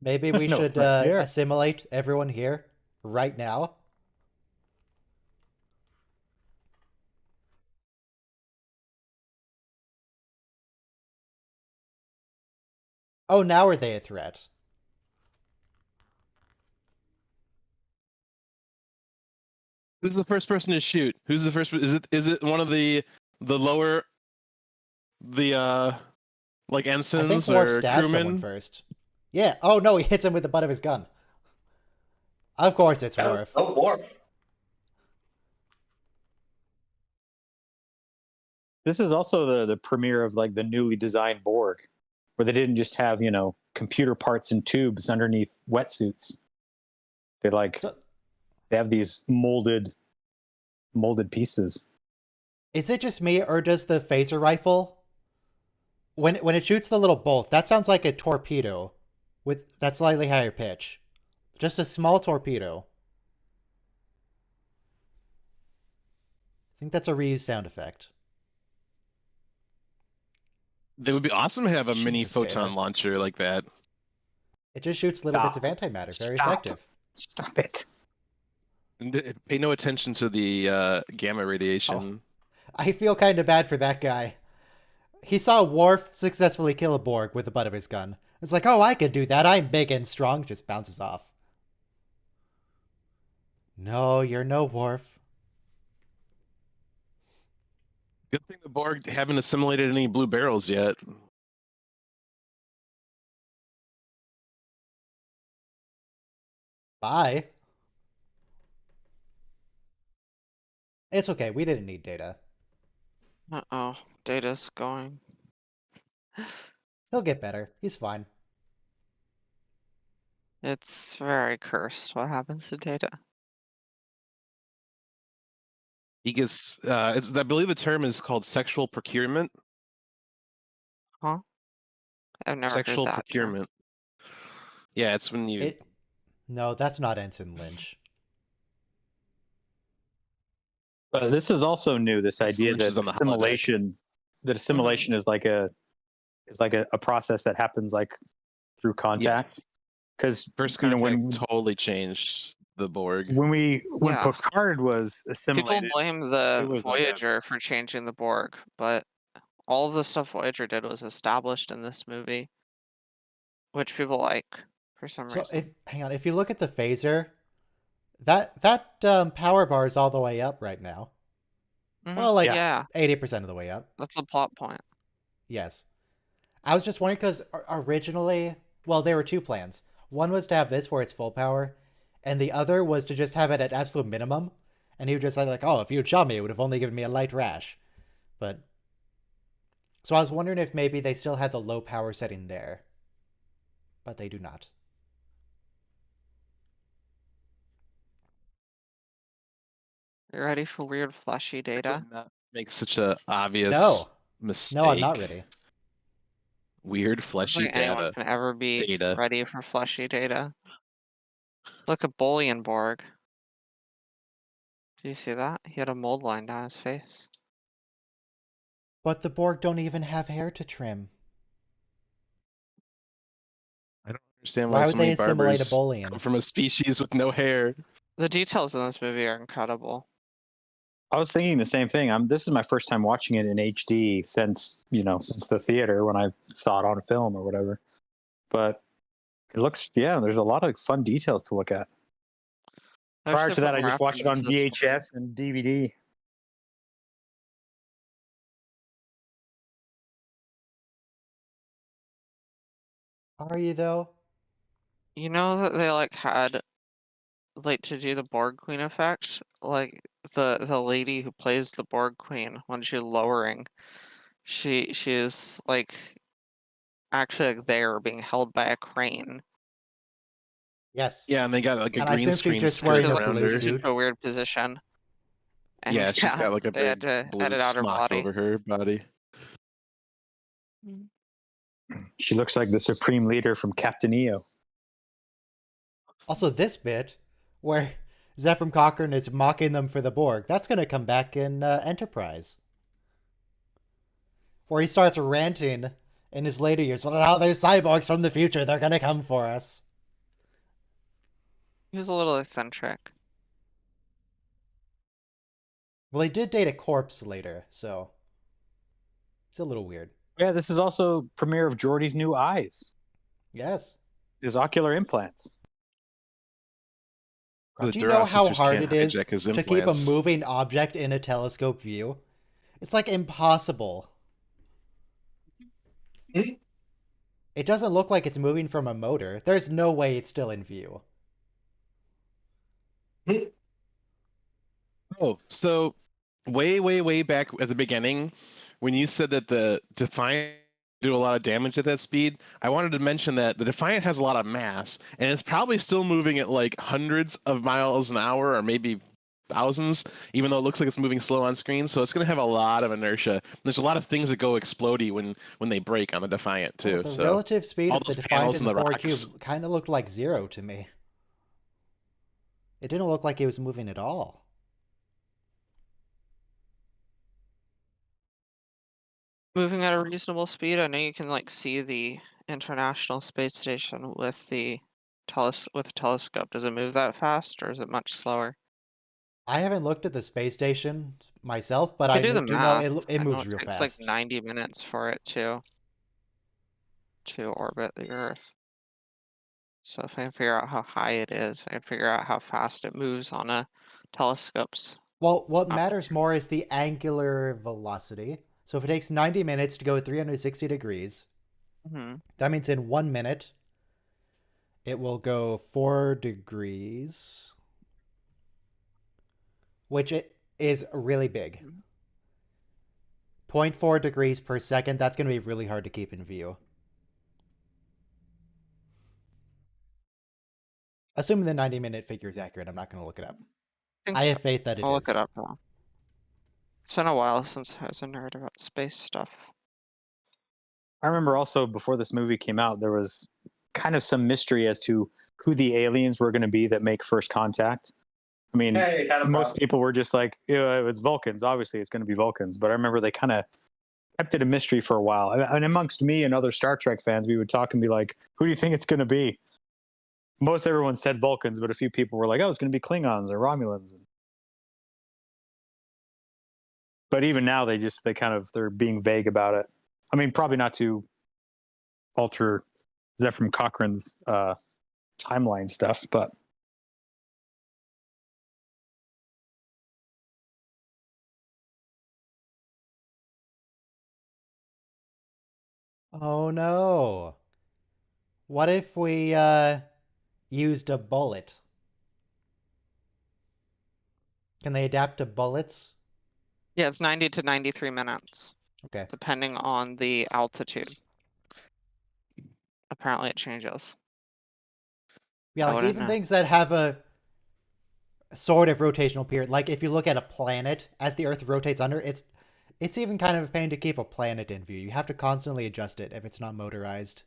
Maybe we No should threat there. assimilate everyone here right now. Oh, now are they a threat? Who's the first person to shoot? Who's the first? Is it one of the lower like I think ensigns Worf or stabs someone crewmen? first. Yeah. Oh no, he hits him with the butt of his gun. Of course it's Worf. Oh, Worf. This is also the premiere of like the newly designed Borg, where they didn't just have, you know, computer parts and tubes underneath wetsuits. They like So- they have these molded pieces. Is it just me, or does the phaser rifle, when it shoots the little bolt, that sounds like a torpedo with that slightly higher pitch? Just a small torpedo. I think that's a reused sound effect. It would be awesome to have a mini Jesus, photon Data. launcher like that. It just shoots little bits of Stop. antimatter. Very Stop. effective. Stop it. And pay no attention to the gamma radiation. I feel kind of bad for that guy. He saw Worf successfully kill a Borg with the butt of his gun. It's like, oh, I could do that. I'm big and strong. Just bounces off. No, you're no Worf. Good thing the Borg haven't assimilated any blue barrels yet. Bye. It's okay. We didn't need Data. Uh-oh. Data's going. He'll get better. He's fine. It's very cursed what happens to Data. He gets I believe the term is called sexual procurement. Huh? I've never Sexual heard that term. procurement. Yeah, it's when you No, that's not Ensign Lynch. This is also new. This idea Lynch that is on the holodeck. assimilation is like a process that happens like through contact. Because first you know contact totally changed the Borg. when Yeah. Picard was People assimilated, blame it the was like a- Voyager for changing the Borg, but all of the stuff Voyager did was established in this movie, which people like for some So reason. hang on, if you look at the phaser, that power bar is all the way up right now. Mhm. Well, like yeah, 80% of the way up. that's a plot point. Yes. I was just wondering because originally, well, there were two plans. One was to have this for its full power, and the other was to just have it at absolute minimum. And he would just say like, oh, if you had shot me, it would have only given me a light rash. But so I was wondering if maybe they still had the low power setting there, but they do not. You ready for weird fleshy Data? Not make such a obvious No, mistake. no, I'm not ready. Weird I don't fleshy think anyone data. can ever be Data. ready for fleshy Data. Look at Borg. Do you see that? He had a mold line down his face. But the Borg don't even have hair to trim. I don't understand Why why would so they many assimilate a barbers Bolian? come from a species with no hair. The details in this movie are incredible. I was thinking the same thing. This is my first time watching it in HD since the theater when I saw it on film or whatever. But it looks, there's a lot of fun details to look at. There's Prior to that, I different just watched it on references to VHS and DVD. Are you though? You know that they had to do the Borg Queen effect? Like the lady who plays the Borg Queen when she's lowering, she's actually there being held by a crane. Yes. Yeah, and they got like a And I green assume she's screen just skirt wearing She's a around blue her. suit. into a weird position. And Yeah, she's got like a they had big to blue edit out her smock body. over her body. She looks like the supreme leader from Captain EO. Also, this bit where Zephyr Cochrane is mocking them for the Borg, that's going to come back in Enterprise. Where he starts ranting in his later years, well, now there's cyborgs from the future, they're going to come for us. He was a little eccentric. Well, he did date a corpse later, so it's a little weird. Yeah, this is also premiere of Geordi's new eyes. Yes. His ocular implants. The Do you know how Durasisters hard can't it is hijack his to keep a implants. moving object in a telescope view? It's like impossible. It doesn't look like it's moving from a motor. There's no way it's still in view. Oh, so way back at the beginning, when you said that the Defiant do a lot of damage at that speed, I wanted to mention that the Defiant has a lot of mass, and it's probably still moving at like hundreds of miles an hour, or maybe thousands, even though it looks like it's moving slow on screen. So it's going to have a lot of inertia. There's a lot of things that go explodey when they break on the Defiant too. Well, the so relative speed all of the those Defiant panels and the and the Borg rocks. Cube kind of looked like 0 to me. It didn't look like it was moving at all. Moving at a reasonable speed. I know you can like see the International Space Station with the telescope. Does it move that fast, or is it much slower? I haven't looked at the space station myself, but I I do the do know math. it I know moves it real takes fast. like 90 minutes for it to orbit the Earth. So if I can figure out how high it is, I can figure out how fast it moves on a telescope's. Well, what matters more is the angular velocity. So if it takes 90 minutes to go 360 degrees, that means in 1 minute, it will go 4 degrees, which is really big. 0.4 degrees per second, that's going to be really hard to keep in view. Assuming the 90-minute figure is accurate, I'm not going to look it up. I have faith that it is. I'll look it up though. It's been a while since I was a nerd about space stuff. I remember also before this movie came out, there was kind of some mystery as to who the aliens were going to be that make first contact. I mean, most people were just like, it's Vulcans. Obviously, it's going to be Vulcans. But I remember they kind of kept it a mystery for a while. And amongst me and other Star Trek fans, we would talk and be like, who do you think it's going to be? Most everyone said Vulcans, but a few people were like, oh, it's going to be Klingons or Romulans. But even now, they're being vague about it. I mean, probably not to alter Zefram Cochrane's timeline stuff, but. Oh no. What if we used a bullet? Can they adapt to bullets? Yeah, it's 90 to 93 minutes. Okay. Depending on the altitude. Apparently it changes. Yeah, like even things that have a sort of rotational period. Like if you look at a planet, as the Earth rotates under, it's even kind of a pain to keep a planet in view. You have to constantly adjust it if it's not motorized.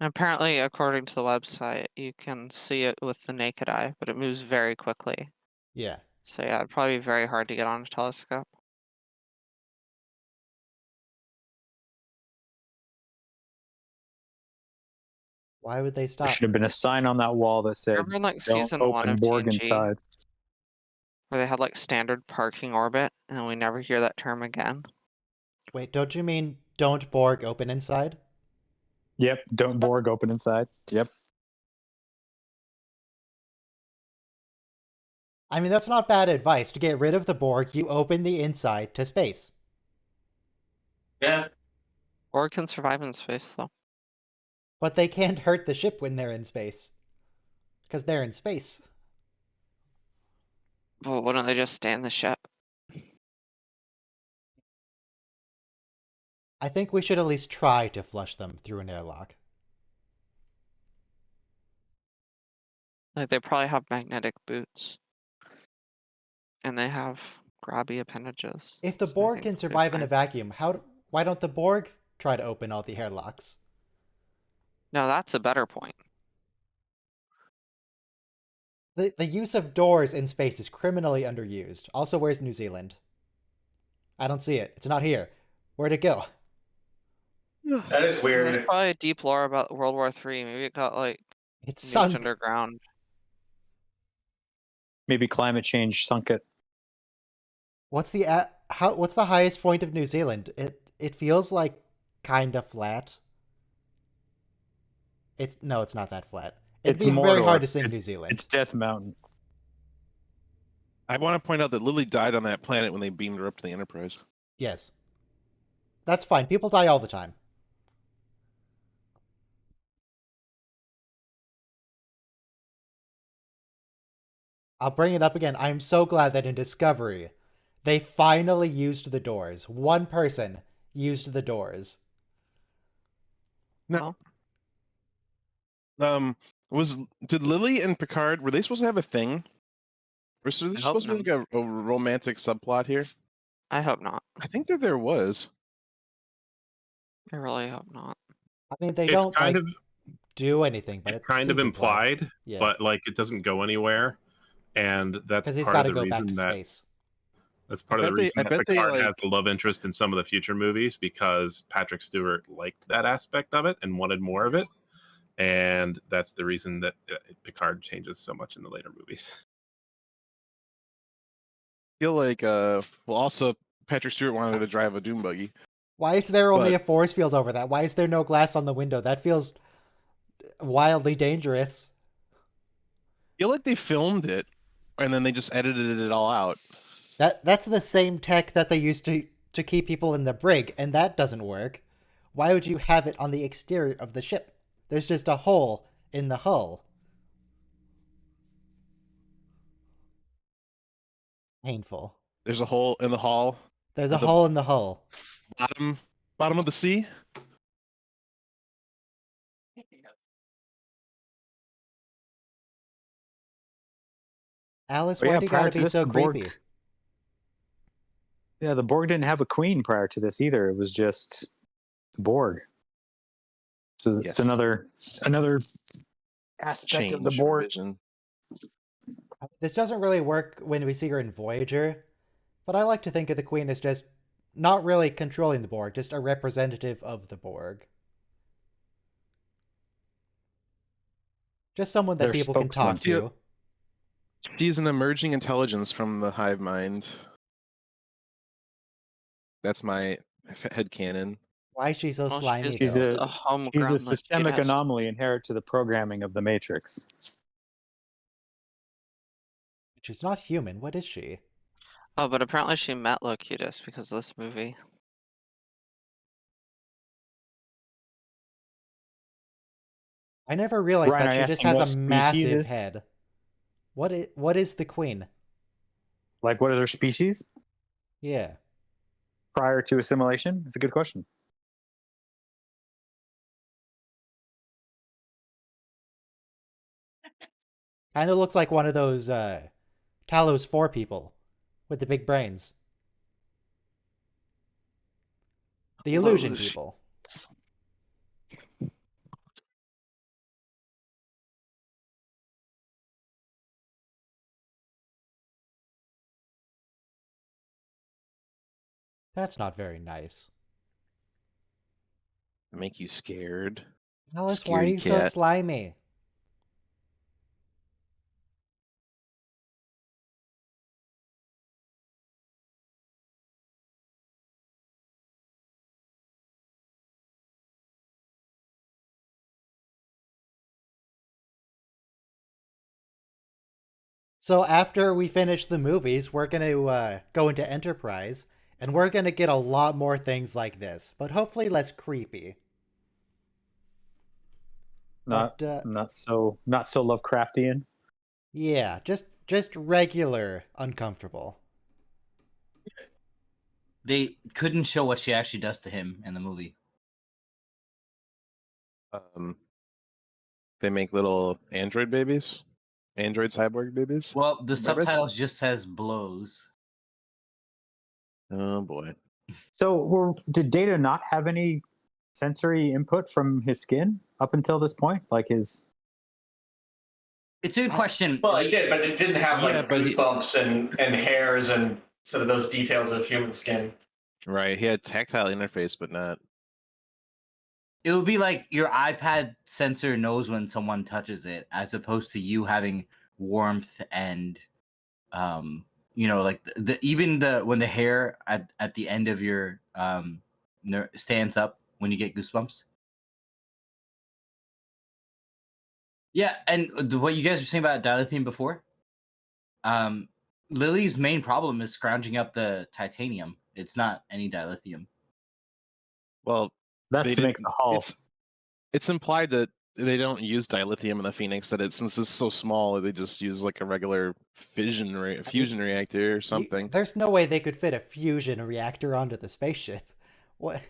And apparently, according to the website, you can see it with the naked eye, but it moves very quickly. Yeah. So yeah, it'd probably be very hard to get on a telescope. Why would they stop? There should have been a sign on that wall that said, remember in like "Don't season 1 open of Borg TNG, inside." where they had like standard parking orbit, and we never hear that term again. Wait, don't you mean don't Borg open inside? Yep, don't Borg open inside. Yep. I mean, that's not bad advice. To get rid of the Borg, you open the inside to space. Yeah. Borg can survive in space, though. But they can't hurt the ship when they're in space. Because they're in space. Well, why don't they just stay in the ship? I think we should at least try to flush them through an airlock. Like, they probably have magnetic boots. And they have grabby appendages. If the so I Borg think can they'll be survive in a fine. vacuum, why don't the Borg try to open all the airlocks? No, that's a better point. The use of doors in space is criminally underused. Also, where's New Zealand? I don't see it. It's not here. Where'd it go? That is There's weird. probably deep lore about World War III. Maybe it got like It's nuked sunk. underground. Maybe climate change sunk it. What's the What's the highest point of New Zealand? It feels like kind of flat. It's not that flat. It'd It's be very hard Mordor. to sing New Zealand. It's Death Mountain. I want to point out that Lily died on that planet when they beamed her up to the Enterprise. Yes. That's fine. People die all the time. I'll bring it up again. I'm so glad that in Discovery, they finally used the doors. One person used the doors. No. Did Lily and Picard, were they supposed to have a thing? Was there I hope supposed to be like a romantic subplot here? I hope not. I think that there was. I really hope not. I mean, they It's don't kind like, of do anything, but it's kind of seems implied, Yeah. but like it doesn't go anywhere, and that's Because he's part got of to the go back reason to that space. that's part of the reason I that bet they, Picard like- has a love interest in some of the future movies, because Patrick Stewart liked that aspect of it and wanted more of it, and that's the reason that Picard changes so much in the later movies. I feel like, well, also Patrick Stewart wanted to drive a Doom buggy. Why is there only But- a force field over that? Why is there no glass on the window? That feels wildly dangerous. I feel like they filmed it and then they just edited it all out. That's the same tech that they used to keep people in the brig, and that doesn't work. Why would you have it on the exterior of the ship? There's just a hole in the hull. Painful. There's a hole in the hull, There's a The- hole in the hull. bottom of the sea. Alice, Oh, why yeah, do you prior gotta to be this, so the Borg- creepy? Yeah, the Borg didn't have a queen prior to this either. It was just the Borg. So it's Yes. another aspect Change of the Borg. vision. This doesn't really work when we see her in Voyager, but I like to think of the Queen as just not really controlling the Borg, just a representative of the Borg. Just someone that Their people can talk spokesman. to. She's an emerging intelligence from the hive mind. That's my headcanon. Why is she so Well, slimy? She's though? a homegrown. He's a like, systemic yes. anomaly inherent to the programming of the Matrix. She's not human. What is she? Oh, but apparently she met Locutus because of this movie. I never realized Ryan, that are she you just asking has what a species massive is? head. What is the Queen? Like, what are their species Yeah. prior to assimilation? It's a good question. Kind of looks like one of those Talos 4 people with the big brains. The illusion Illusion. people. That's not very nice. Make you scared. Alice, why are Scaredy you so cat. slimy? So after we finish the movies, we're going to go into Enterprise, and we're going to get a lot more things like this, but hopefully less creepy. Not But, not so Lovecraftian. yeah, just regular uncomfortable. They couldn't show what she actually does to him in the movie. They make little android babies, android cyborg babies. Well, the Rabbits? subtitles just says blows. Oh boy. So, did Data not have any sensory input from his skin up until this point? Like his. It's a good question. Well, it did, but it didn't have like Yeah, but he- goosebumps and hairs and sort of those details of human skin. Right, he had tactile interface, but not. It would be like your iPad sensor knows when someone touches it, as opposed to you having warmth and you know, like even when the hair at the end of your stands up when you get goosebumps. Yeah, and what you guys were saying about dilithium before, Lily's main problem is scrounging up the titanium. It's not any dilithium. Well, That's they to make didn't- the hull. It's implied that they don't use dilithium in the Phoenix. That since it's so small, they just use like a regular fusion reactor or something. There's no way they could fit a fusion reactor onto the spaceship. What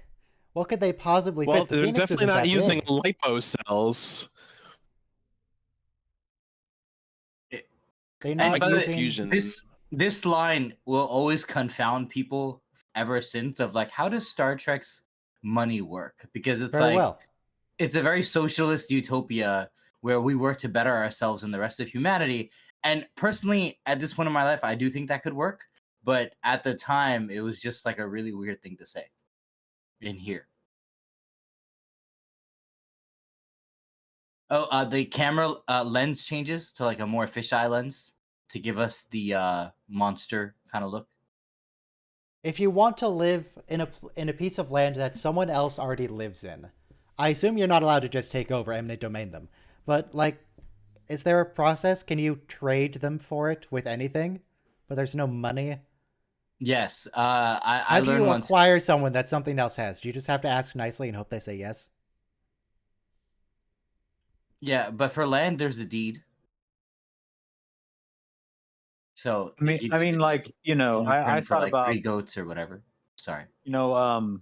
could they possibly Well, fit? The they're Phoenix definitely isn't not that using big. lipo cells. They're And not by the way, using fusion. this line will always confound people ever since of like, how does Star Trek's money work? Because it's very like well. it's a very socialist utopia where we work to better ourselves and the rest of humanity. And personally, at this point in my life, I do think that could work. But at the time, it was just like a really weird thing to say in here. Oh, the camera lens changes to like a more fisheye lens to give us the monster kind of look. If you want to live in a piece of land that someone else already lives in, I assume you're not allowed to just take over eminent domain them. But like, is there a process? Can you trade them for it with anything? But there's no money. Yes, I How do learned you once. acquire someone that something else has? Do you just have to ask nicely and hope they say yes? Yeah, but for land, there's the deed. So I they mean, give I you mean, the like deed you know, in I return for thought like about 3 goats or whatever. Sorry. you know,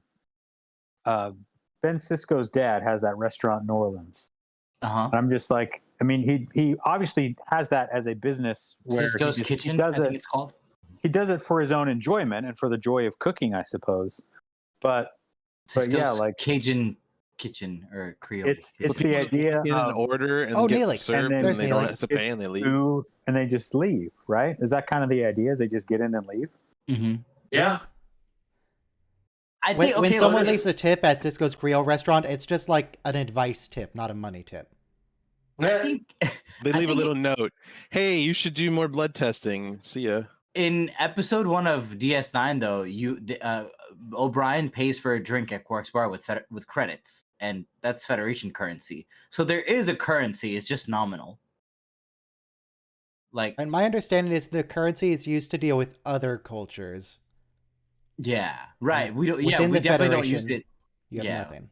Ben Sisko's dad has that restaurant in New Orleans. Uh-huh. And I'm just like, I mean, he obviously has that as a business where Cisco's he Kitchen, does I think it. it's called. He does it for his own enjoyment and for the joy of cooking, I suppose. But Cisco's yeah, like Cajun Kitchen or Creole. it's Kitchen. the idea Get an of order and Oh, get Neelix. served, And and, then they don't Neelix. have to pay, it's and they leave. food, and they just leave, right? Is that kind of the idea? Is they just get in and leave? Mm-hmm. Yeah. I When, think when okay, someone look, leaves a tip at Cisco's Creole restaurant, it's just like an advice tip, not a money tip. I think They I leave a think little note. Hey, you should do more blood testing. See ya. in episode 1 of DS9 though, O'Brien pays for a drink at Quark's bar with credits, and that's Federation currency. So there is a currency, it's just nominal. Like And my understanding is the currency is used to deal with other cultures. yeah, right. We don't. Yeah, Within we the definitely don't use Federation, it. You have Yeah. nothing.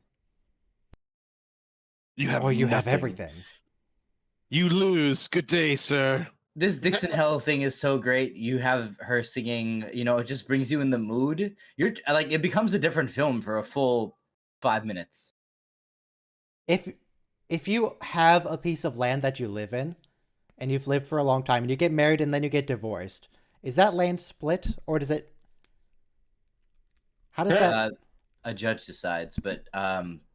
You have Or you have nothing. everything. You lose. Good day, sir. This Dixon Hell thing is so great. You have her singing. You know, it just brings you in the mood. You're like, it becomes a different film for a full 5 minutes. If you have a piece of land that you live in, and you've lived for a long time, and you get married and then you get divorced, is that land split, or does it? How does that? A judge decides, but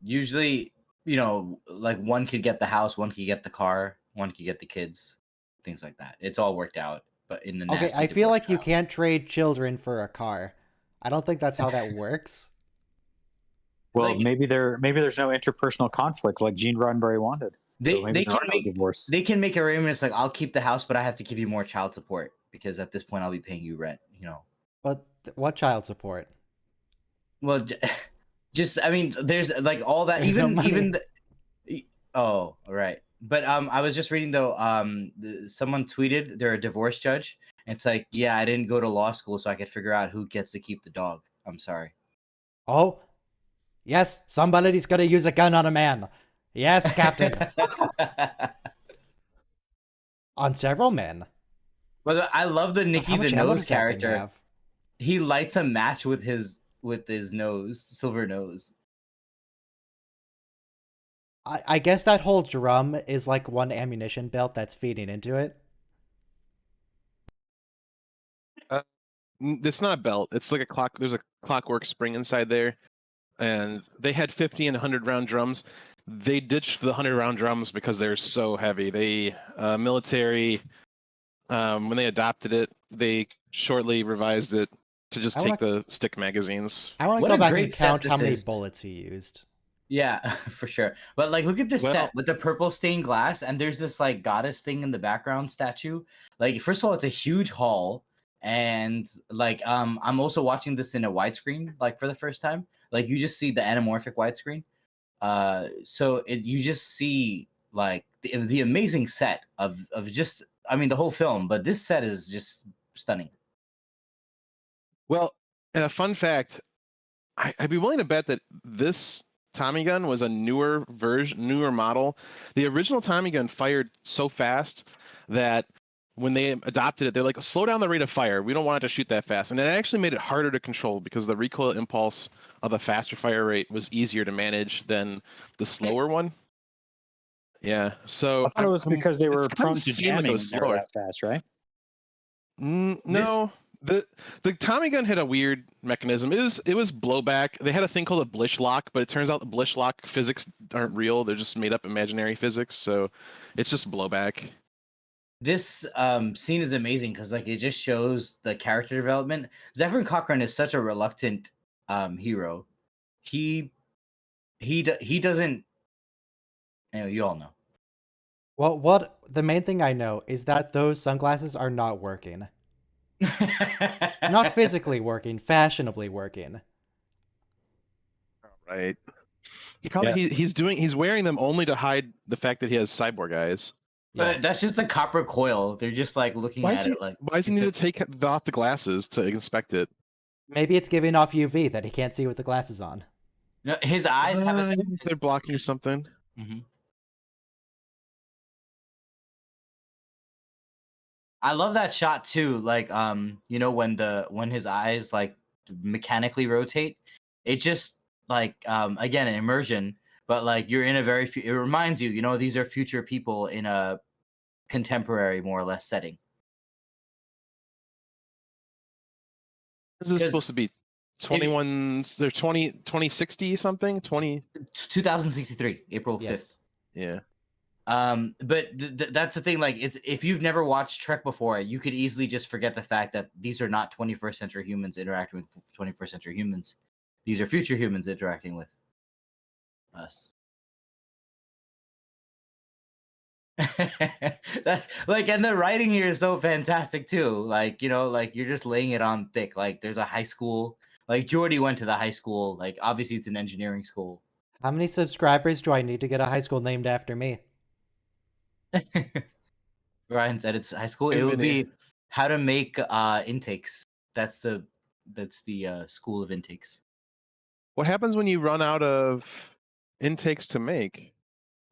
usually, you know, like one could get the house, one could get the car, one could get the kids, things like that. It's all worked out, but in the Okay, nasty I feel divorce like you trial. can't trade children for a car. I don't think that's how that works. Well, Like- maybe there's no interpersonal conflict like Gene Roddenberry wanted. They- So maybe they there can are no make- divorce. They can make arrangements like, I'll keep the house, but I have to give you more child support because at this point I'll be paying you rent. You know. But what child support? Well, just I mean, there's like all that. There's no Even money. oh, right. But I was just reading though. Someone tweeted they're a divorce judge. And it's like, yeah, I didn't go to law school, so I could figure out who gets to keep the dog. I'm sorry. Oh, yes, somebody's gonna use a gun on a man. Yes, Captain. On several men. But I love the But Nicky how the much ammo Nose does that thing character. have? He lights a match with his nose, silver nose. I guess that whole drum is like one ammunition belt that's feeding into it. It's not a belt. It's like a clock. There's a clockwork spring inside there, and they had 50 and 100 round drums. They ditched the 100 round drums because they're so heavy. They military when they adopted it, they shortly revised it to just I take wanna- the stick magazines. I want to What go a back and great set count how this many is. bullets he used. Yeah, for sure. But like, look at this Well- set with the purple stained glass, and there's this like goddess thing in the background statue. Like, first of all, it's a huge hall, And like I'm also watching this in a widescreen, like for the first time. Like you just see the anamorphic widescreen. So you just see like the amazing set of just, I mean, the whole film, but this set is just stunning. Well, a fun fact, I'd be willing to bet that this Tommy gun was a newer model. The original Tommy gun fired so fast that when they adopted it, they're like, slow down the rate of fire. We don't want it to shoot that fast. And it actually made it harder to control because the recoil impulse of a faster fire rate was easier to manage than the slower one. Yeah, so I thought it was because they were prone to seemed like it jamming was when they were slower. that fast, right? No, the Tommy gun had a weird mechanism. It was blowback. They had a thing called a Blish lock, but it turns out the Blish lock physics aren't real. They're just made up imaginary physics. So it's just blowback. This scene is amazing because like it just shows the character development. Zefram Cochrane is such a reluctant hero. He doesn't. Anyway, you all know. Well, what the main thing I know is that those sunglasses are not working. Not physically working, fashionably working. Right. He's wearing them only to hide the fact that he has cyborg eyes. But that's just a copper coil. They're just like looking at it like. Why does he need to take off the glasses to inspect it? Maybe it's giving off UV that he can't see with the glasses on. No, his eyes have a. They're blocking something. Mm-hmm. I love that shot too. Like, you know, when his eyes like mechanically rotate, it just like again an immersion, but like you're in a very. It reminds you, you know, these are future people in a contemporary, more or less setting. This is supposed to be 21. They're 2060 something. 2063, April 5th. Yeah. But that's the thing. Like, it's if you've never watched Trek before, you could easily just forget the fact that these are not 21st century humans interacting with 21st century humans. These are future humans interacting with us. That's like, and the writing here is so fantastic too. Like, you know, like you're just laying it on thick. Like, there's a high school. Like, Geordi went to the high school. Like, obviously, it's an engineering school. How many subscribers do I need to get a high school named after me? Ryan said it's high school. It would be how to make intakes. That's the school of intakes. What happens when you run out of intakes to make?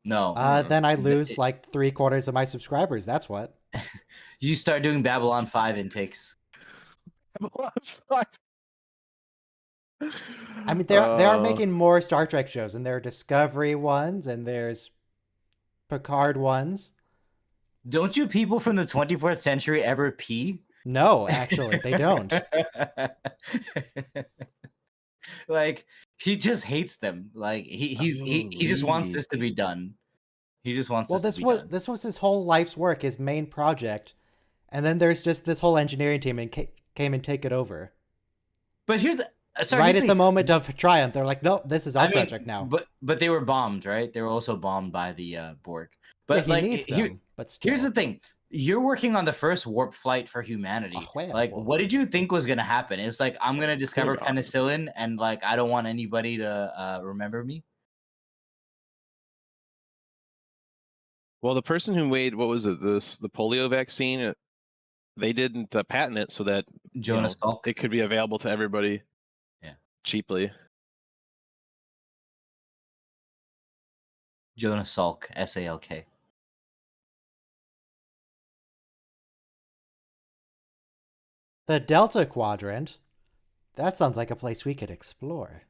No. Then I lose like 3/4 of my subscribers. That's what. You start doing Babylon 5 intakes. Babylon 5. I mean, they are making more Star Trek shows, and there are Discovery ones, and there's Picard ones. Don't you people from the 24th century ever pee? No, actually, they don't. Like, he just hates them. Like, he just wants this to be done. He just wants this to be done. This was his whole life's work, his main project, and then there's just this whole engineering team and came and take it over. But here's the right at the moment of triumph, they're like, "Nope, this is our project now." But they were bombed, right? They were also bombed by the Borg. But yeah, like, here's the thing: you're working on the first warp flight for humanity. Like, what did you think was gonna happen? It's like, I'm gonna discover penicillin, and like, I don't want anybody to remember me. Well, the person who made the polio vaccine, they didn't patent it so that Jonas Salk, it could be available to everybody. Yeah, cheaply. Jonas Salk, SALK. The Delta Quadrant. That sounds like a place we could explore.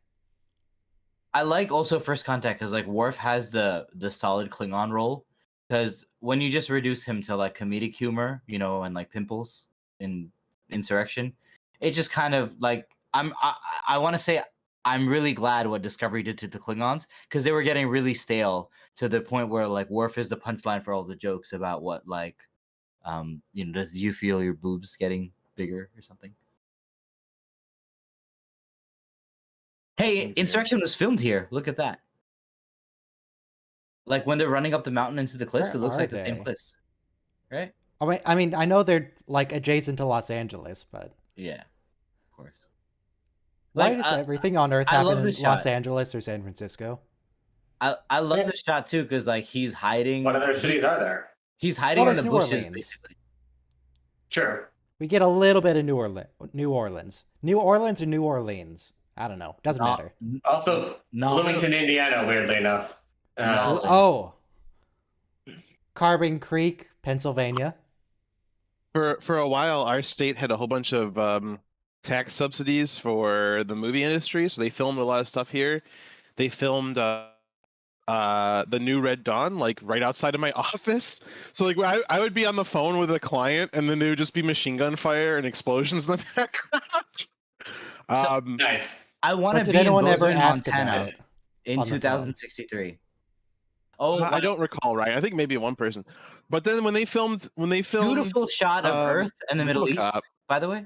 I like also First Contact because like Worf has the solid Klingon role. Because when you just reduce him to like comedic humor, you know, and like pimples in Insurrection, it just kind of like I want to say I'm really glad what Discovery did to the Klingons because they were getting really stale to the point where like Worf is the punchline for all the jokes about what like, you know, do you feel your boobs getting bigger or something? Hey, Insurrection was filmed here. Look at that. Like when they're running up the mountain into the cliffs, it looks like the same cliffs, right? I mean, I know they're like adjacent to Los Angeles, but Yeah, of course. why Like, does everything on Earth I happen love in the Los shot. Angeles or San Francisco? I love the shot too because like he's hiding. What other cities are there? He's hiding in there's the New bushes, Orleans. basically. Sure. We get a little bit of New Orleans. New Orleans or New Orleans. I don't know. Doesn't Not- matter. Also, No. Bloomington, Indiana, weirdly enough. No. Oh, Carbon Creek, Pennsylvania. For a while, our state had a whole bunch of tax subsidies for the movie industry, so they filmed a lot of stuff here. They filmed the new Red Dawn like right outside of my office. So like I would be on the phone with a client, and then there would just be machine gun fire and explosions in the background. Nice. I want But to did be in anyone ever Bozeman, ask about Montana it in on the phone? 2063. Oh, I don't recall, right? I think maybe one person. But then when they filmed beautiful shot of Earth and the Middle East, RoboCop, by the way.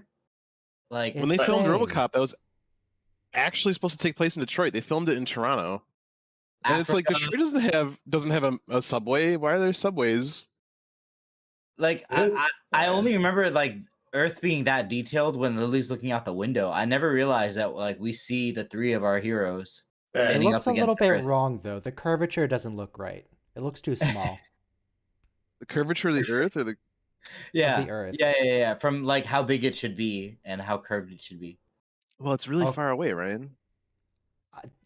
Like when they It's filmed Spain. RoboCop, that was actually supposed to take place in Detroit. They filmed it in Toronto. And it's like Africa, Detroit doesn't have a subway. Why are there subways? like I only remember like Earth being that detailed when Lily's looking out the window. I never realized that like we see the three of our heroes. It standing looks up a little against bit Earth. wrong though. The curvature doesn't look right. It looks too small. The curvature of the Earth, or the Yeah. the Earth. Yeah. From like how big it should be and how curved it should be. well, it's really Oh. far away, Ryan.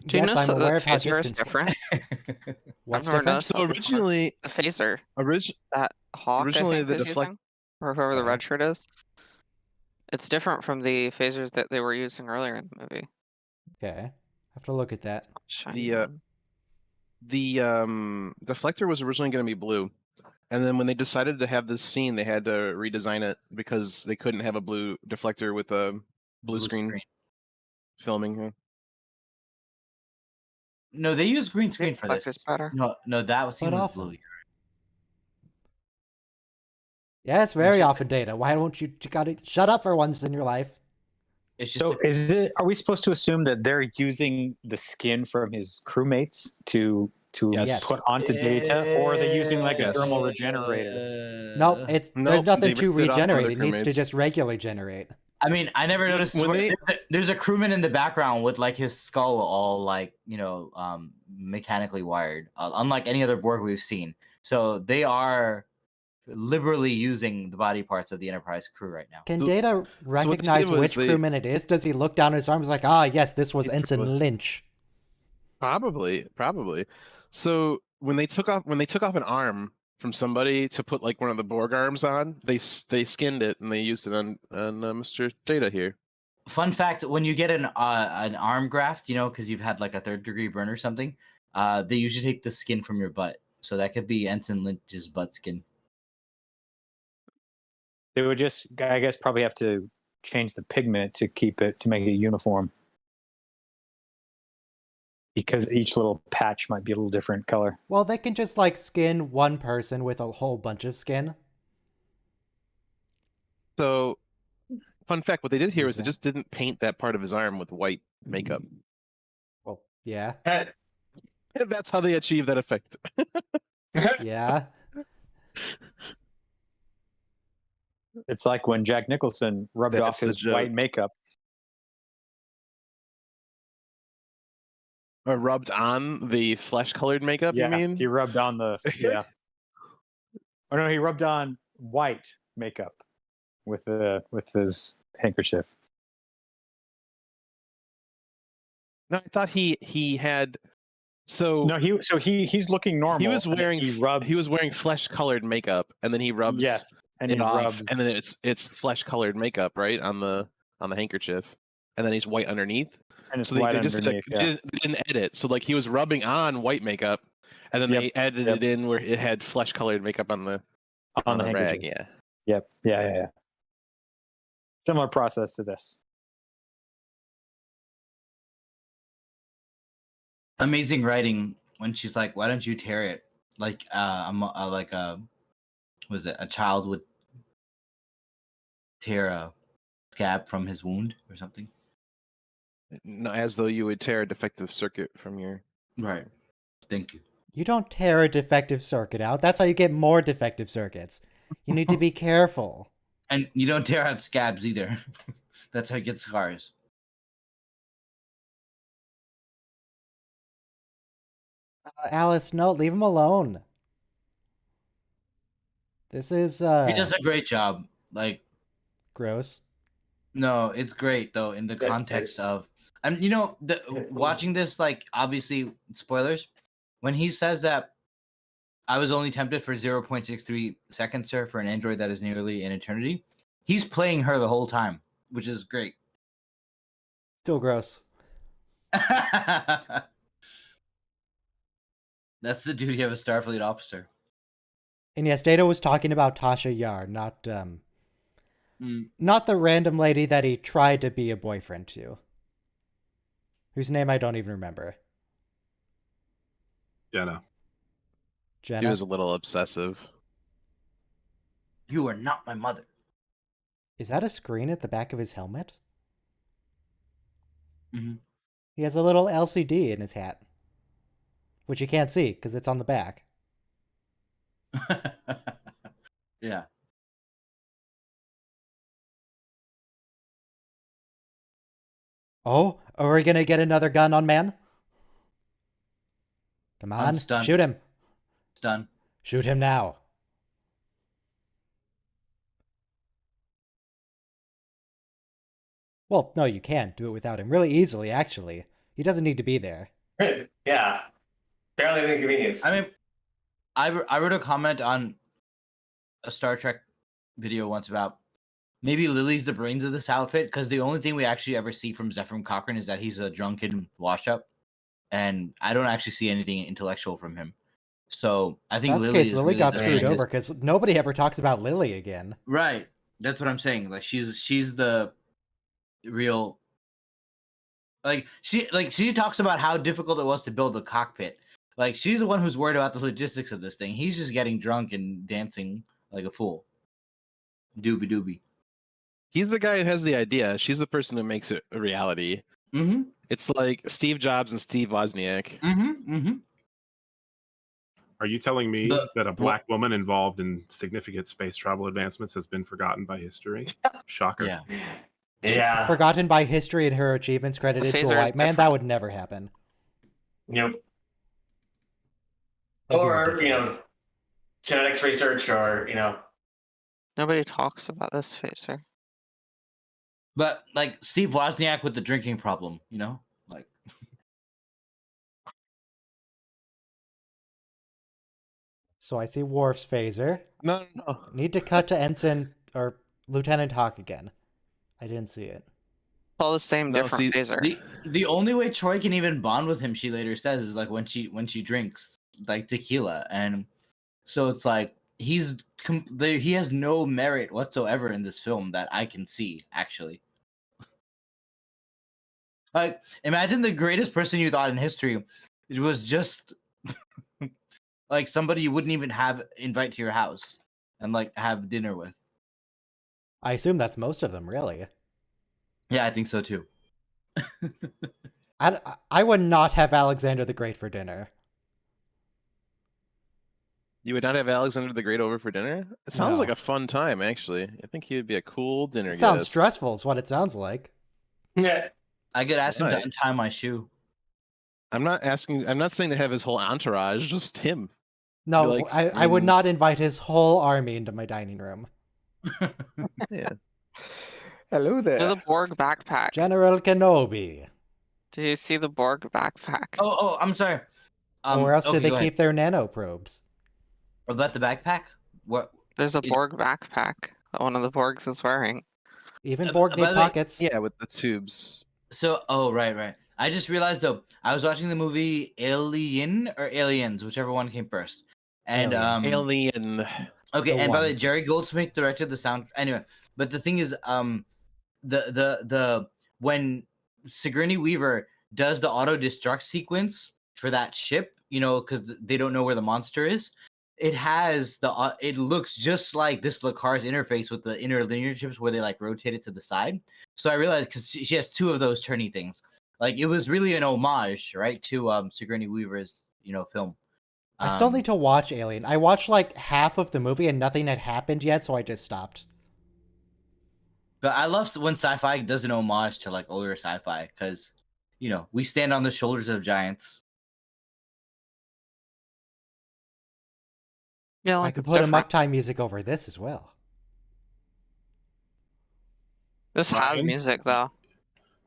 Do you Yes, notice I'm that aware the of how phaser is distance different? What's I've never different? noticed So that before. originally, The phaser origin that Hawk originally I think the is deflect- using, or whoever the Okay. red shirt is. It's different from the phasers that they were using earlier in the movie. Okay, I have to look at that. Shiny The, one. the deflector was originally going to be blue, and then when they decided to have this scene, they had to redesign it because they couldn't have a blue deflector with a blue screen filming. Yeah. No, they use green screen for Reflector's this. better. No, that scene was often? blue. Yeah, it's very just- often data. Why don't you gotta shut up for once in your life? It's just So are we supposed to assume that they're using the skin from his crewmates to Yes. put onto Data, or are they using like a Yes. thermal regenerator? No, it's No, there's nothing they to ripped it off one of regenerate. the It needs to crewmates. just regularly generate. I mean, I never noticed. When they- There's a crewman in the background with like his skull all like mechanically wired, unlike any other Borg we've seen. So they are liberally using the body parts of the Enterprise crew right now. Can So- Data what they recognize did was which they- crewman it is? Does he look down his arms like, ah, yes, this was He Ensign probably- Lynch? Probably. So when they took off an arm from somebody to put like one of the Borg arms on, they skinned it and they used it on Mr. Data here. Fun fact: when you get an arm graft, because you've had like a third-degree burn or something, they usually take the skin from your butt. So that could be Ensign Lynch's butt skin. They would just, I guess, probably have to change the pigment to make it uniform, because each little patch might be a little different color. Well, they can just like skin one person with a whole bunch of skin. So, fun fact: what they did here is they Exactly. just didn't paint that part of his arm with white makeup. Well, yeah, And that's how they achieved that effect. yeah. It's like when Jack Nicholson rubbed That's off the his joke. white makeup. Or rubbed on the flesh-colored makeup. You mean? he rubbed on the Oh no, he rubbed on white makeup with his handkerchief. No, I thought he had. So No, he's looking normal. he was and then wearing he rubs. wearing flesh-colored makeup, and then he rubs Yes, and it he off, rubs. and then it's flesh-colored makeup, right, on the handkerchief, and then he's white underneath. And it's So they white just underneath. Yeah. didn't edit. So like he was rubbing on white makeup, and then Yep, they edited yep. it in where it had flesh-colored makeup on the On the rag. handkerchief. Yeah. Yep. Yeah. Similar process to this. Amazing writing when she's like, "Why don't you tear it?" Like, was it a child would tear a scab from his wound or something? No, as though you would tear a defective circuit from your. Right. Thank you. You don't tear a defective circuit out. That's how you get more defective circuits. You need to be careful. And you don't dare have scabs either. That's how you get scars. Alice, no, leave him alone. This is He does a great job. Like, gross. no, it's great though in the context of, and you know, watching this, like, obviously spoilers. When he says that I was only tempted for 0.63 seconds, sir, for an android that is nearly an eternity, he's playing her the whole time, which is great. Still gross. That's the duty of a Starfleet officer. And yes, Data was talking about Tasha Yar, not the random lady that he tried to be a boyfriend to, whose name I don't even remember. Jenna. Jenna. He was a little obsessive. You are not my mother. Is that a screen at the back of his helmet? Mm-hmm. He has a little LCD in his hat, which you can't see because it's on the back. Yeah. Oh, are we gonna get another gun on man? Come on, Stun. shoot him. Stun. Shoot him now. Well, no, you can do it without him really easily, actually. He doesn't need to be there. Yeah. Barely an inconvenience. I mean, I wrote a comment on a Star Trek video once about maybe Lily's the brains of this outfit, because the only thing we actually ever see from Zefram Cochrane is that he's a drunken wash-up, and I don't actually see anything intellectual from him. So I think That's Lily the case. is Lily really got the screwed brains. over because nobody ever talks about Lily again. Right. That's what I'm saying. Like she's the real. Like she talks about how difficult it was to build the cockpit. Like she's the one who's worried about the logistics of this thing. He's just getting drunk and dancing like a fool. Doobie doobie. He's the guy who has the idea. She's the person who makes it a reality. Mm-hmm. It's like Steve Jobs and Steve Wozniak. Mm-hmm. Mm-hmm. Are you telling me that a black woman involved in significant space travel advancements has been forgotten by history? Shocker. Yeah. Yeah. Forgotten by history and her achievements credited to a phaser is white man? That different. would never happen. Yep. That'd be Or, ridiculous. genetics research or, Nobody talks about this phaser. But like Steve Wozniak with the drinking problem, like. So I see Worf's phaser. No. Need to cut to Ensign or Lieutenant Hawk again. I didn't see it. All the same, No, different see, phaser. The only way Troy can even bond with him, she later says, is like when she drinks like tequila, and so it's like he has no merit whatsoever in this film that I can see actually. Like, imagine the greatest person you thought in history, it was just like somebody you wouldn't even invite to your house and like have dinner with. I assume that's most of them, really. Yeah, I think so too. I would not have Alexander the Great for dinner. You would not have Alexander the Great over for dinner? It sounds No. like a fun time, actually. I think he would be a cool dinner It sounds guest. stressful, is what it sounds like. Yeah. I could ask him to Right. untie my shoe. I'm not saying to have his whole entourage, just him. No, Like, I would not invite his whole army into my dining room. Yeah. Hello The there. Borg backpack. General Kenobi. Do you see the Borg backpack? Oh, I'm sorry. Where else okay, did they go ahead. keep their nanoprobes? About the backpack? What? There's a it- Borg backpack that one of the Borgs is wearing. Even Borg by need the way- pockets. Yeah, with the tubes. So, right. I just realized though, I was watching the movie Alien or Aliens, whichever one came first. And Alien. okay, The and by the way, one. Jerry Goldsmith directed the sound. Anyway, but the thing is, the when Sigourney Weaver does the auto destruct sequence for that ship, because they don't know where the monster is. It has it looks just like this Lacar's interface with the interlinear chips where they like rotate it to the side. So I realized because she has two of those turny things. Like it was really an homage, right, to Sigourney Weaver's film. I still need to watch Alien. I watched like half of the movie and nothing had happened yet, so I just stopped. But I love when sci-fi does an homage to like older sci-fi because, you know, we stand on the shoulders of giants. Yeah, I like could it's put a different. Muck Time music over this as well. This has Fine. music though,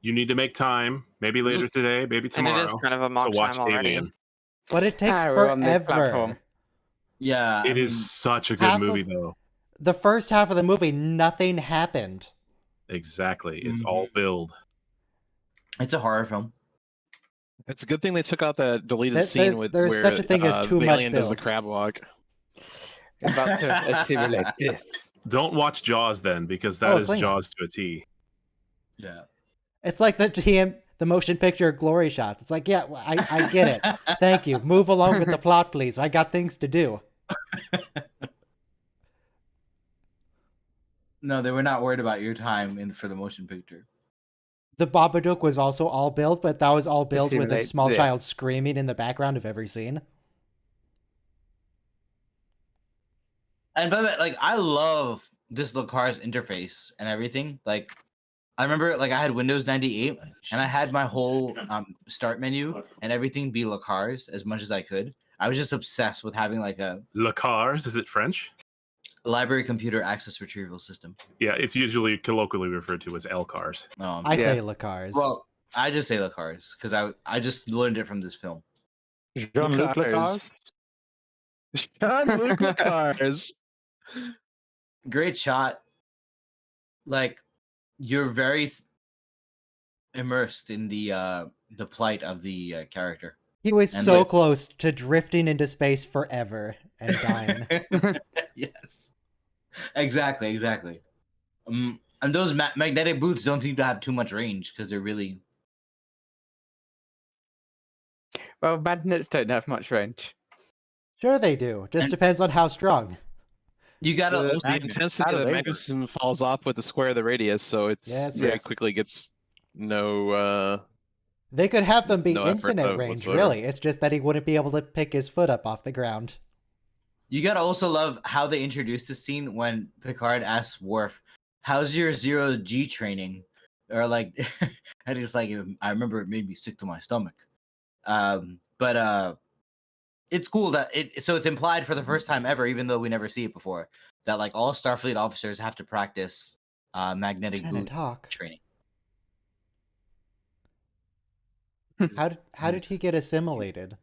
You need to make time, maybe later today, maybe and tomorrow, it is kind of a to mock watch time already. Alien. But it takes we're on this forever. platform. Yeah, It is such a good half movie, of- though. The first half of the movie, nothing happened. Exactly. It's all build. It's a horror film. It's a good thing they took out that deleted There's- scene with there's where such a thing as too the much alien does the build. crab walk. About to simulate this. Don't watch Jaws then, because that is clean. Jaws to a T. Yeah. It's like the motion picture glory shots. It's like, yeah, I get it. Thank you. Move along with the plot, please. I got things to do. No, they were not worried about your time for the motion picture. The Babadook was also all built, but that was all built with a simulate small this. child screaming in the background of every scene. And by the way, like I love this Lucar's interface and everything. Like I remember like I had Windows 98 and I had my whole start menu and everything be Lucar's as much as I could. I was just obsessed with having like a Le Cars, is it French? library computer access retrieval system. Yeah, it's usually colloquially referred to as L Cars. I say Lucar's. Well, I just say Lucar's because I just learned it from this film. Jean-Luc Lecars. Jean-Luc Lecars. Great shot. Like you're very immersed in the plight of the character. He was And so with- close to drifting into space forever and dying. Yes, exactly. And those magnetic boots don't seem to have too much range because they're really. Well, magnets don't have much range. Sure they do. Just depends on how strong. You gotta. The also- intensity of the magnetism falls off with the square of the radius, so it's Yes, very yes. quickly gets no. They could have them be No effort, infinite range, whatsoever. really. It's just that he wouldn't be able to pick his foot up off the ground. You gotta also love how they introduced the scene when Picard asks Worf, "How's your zero G training?" Or like, and he's like, "I remember it made me sick to my stomach." But it's cool that so it's implied for the first time ever, even though we never see it before, that like all Starfleet officers have to practice magnetic Lieutenant boot Hawk. training. How did he get assimilated?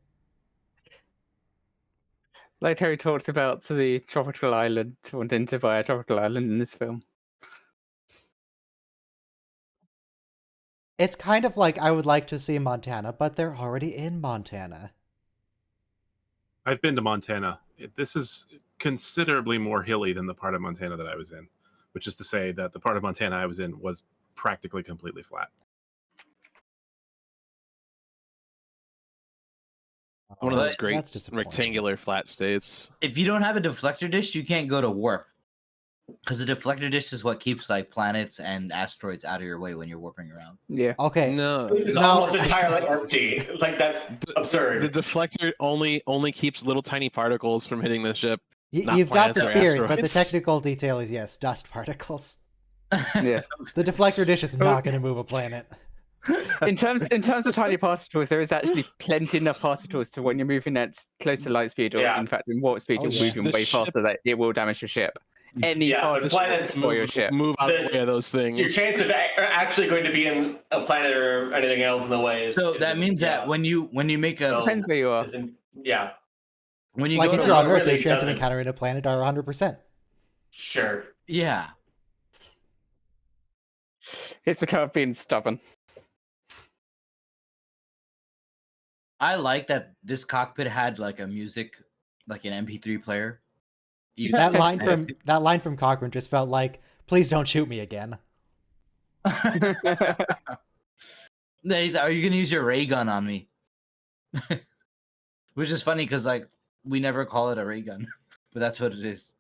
Like how he talks about the tropical island, wanting to buy a tropical island in this film. It's kind of like I would like to see Montana, but they're already in Montana. I've been to Montana. This is considerably more hilly than the part of Montana that I was in, which is to say that the part of Montana I was in was practically completely flat. One of those But great that's disappointing. rectangular flat states. If you don't have a deflector dish, you can't go to warp. Because the deflector dish is what keeps like planets and asteroids out of your way when you're warping around. Yeah. Okay. No, It's almost entirely empty. Like that's absurd. the deflector only keeps little tiny particles from hitting the ship. Not You've got the planets or spirit, but the asteroids. technical detail is yes, dust particles. Yeah. The deflector dish is not going to move a planet. In terms of tiny particles, there is actually plenty enough particles to when you're moving at close to light speed, or Yeah. in fact in warp speed, Oh, you're yeah. moving The way ship- faster that it will damage your ship. Any Yeah, the particles planets for your ship. Move out of the The- way of those things. Your chance of actually going to be in a planet or anything else in the way is. So that means that when you make a So- Depends where you are. Yeah, when you Like go if to you're on warp, Earth, your really chances of doesn't. encountering a planet are 100%. sure. yeah. It's because of being stubborn. I like that this cockpit had like a music, like an MP3 player. Even- That line from Cochrane just felt like, please don't shoot me again. Then he's, are you gonna use your ray gun on me? Which is funny because like we never call it a ray gun, but that's what it is.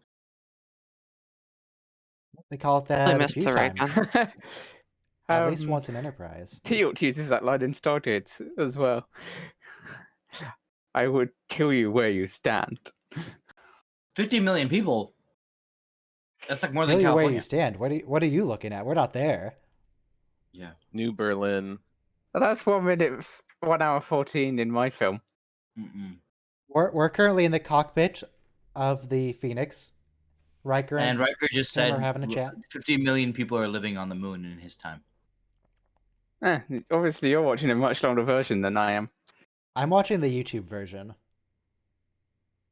They call it I that a missed few the ray times. gun. At least once in Enterprise. Teal'c uses that line in Stargate as well. I would kill you where you stand. 50 million people. That's like more than Really, where California. you stand? What are you looking at? We're not there. Yeah. New Berlin. But that's 1 minute, 1 hour 14 in my film. Mm-mm. We're currently in the cockpit of the Phoenix. Riker And Riker just Tim said are having a chat. 50 million people are living on the moon in his time. Obviously, you're watching a much longer version than I am. I'm watching the YouTube version.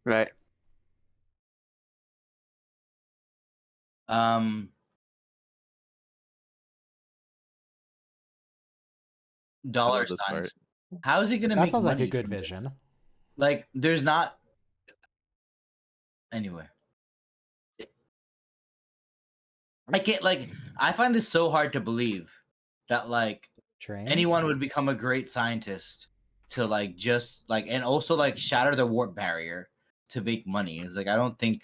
Right. Dollar love this signs. part. How is he going to That make sounds like money a good from this? vision. Like, there's not. Anyway, I can't like. I find this so hard to believe that like Trains. anyone would become a great scientist to like just like and also like shatter the warp barrier to make money. It's like I don't think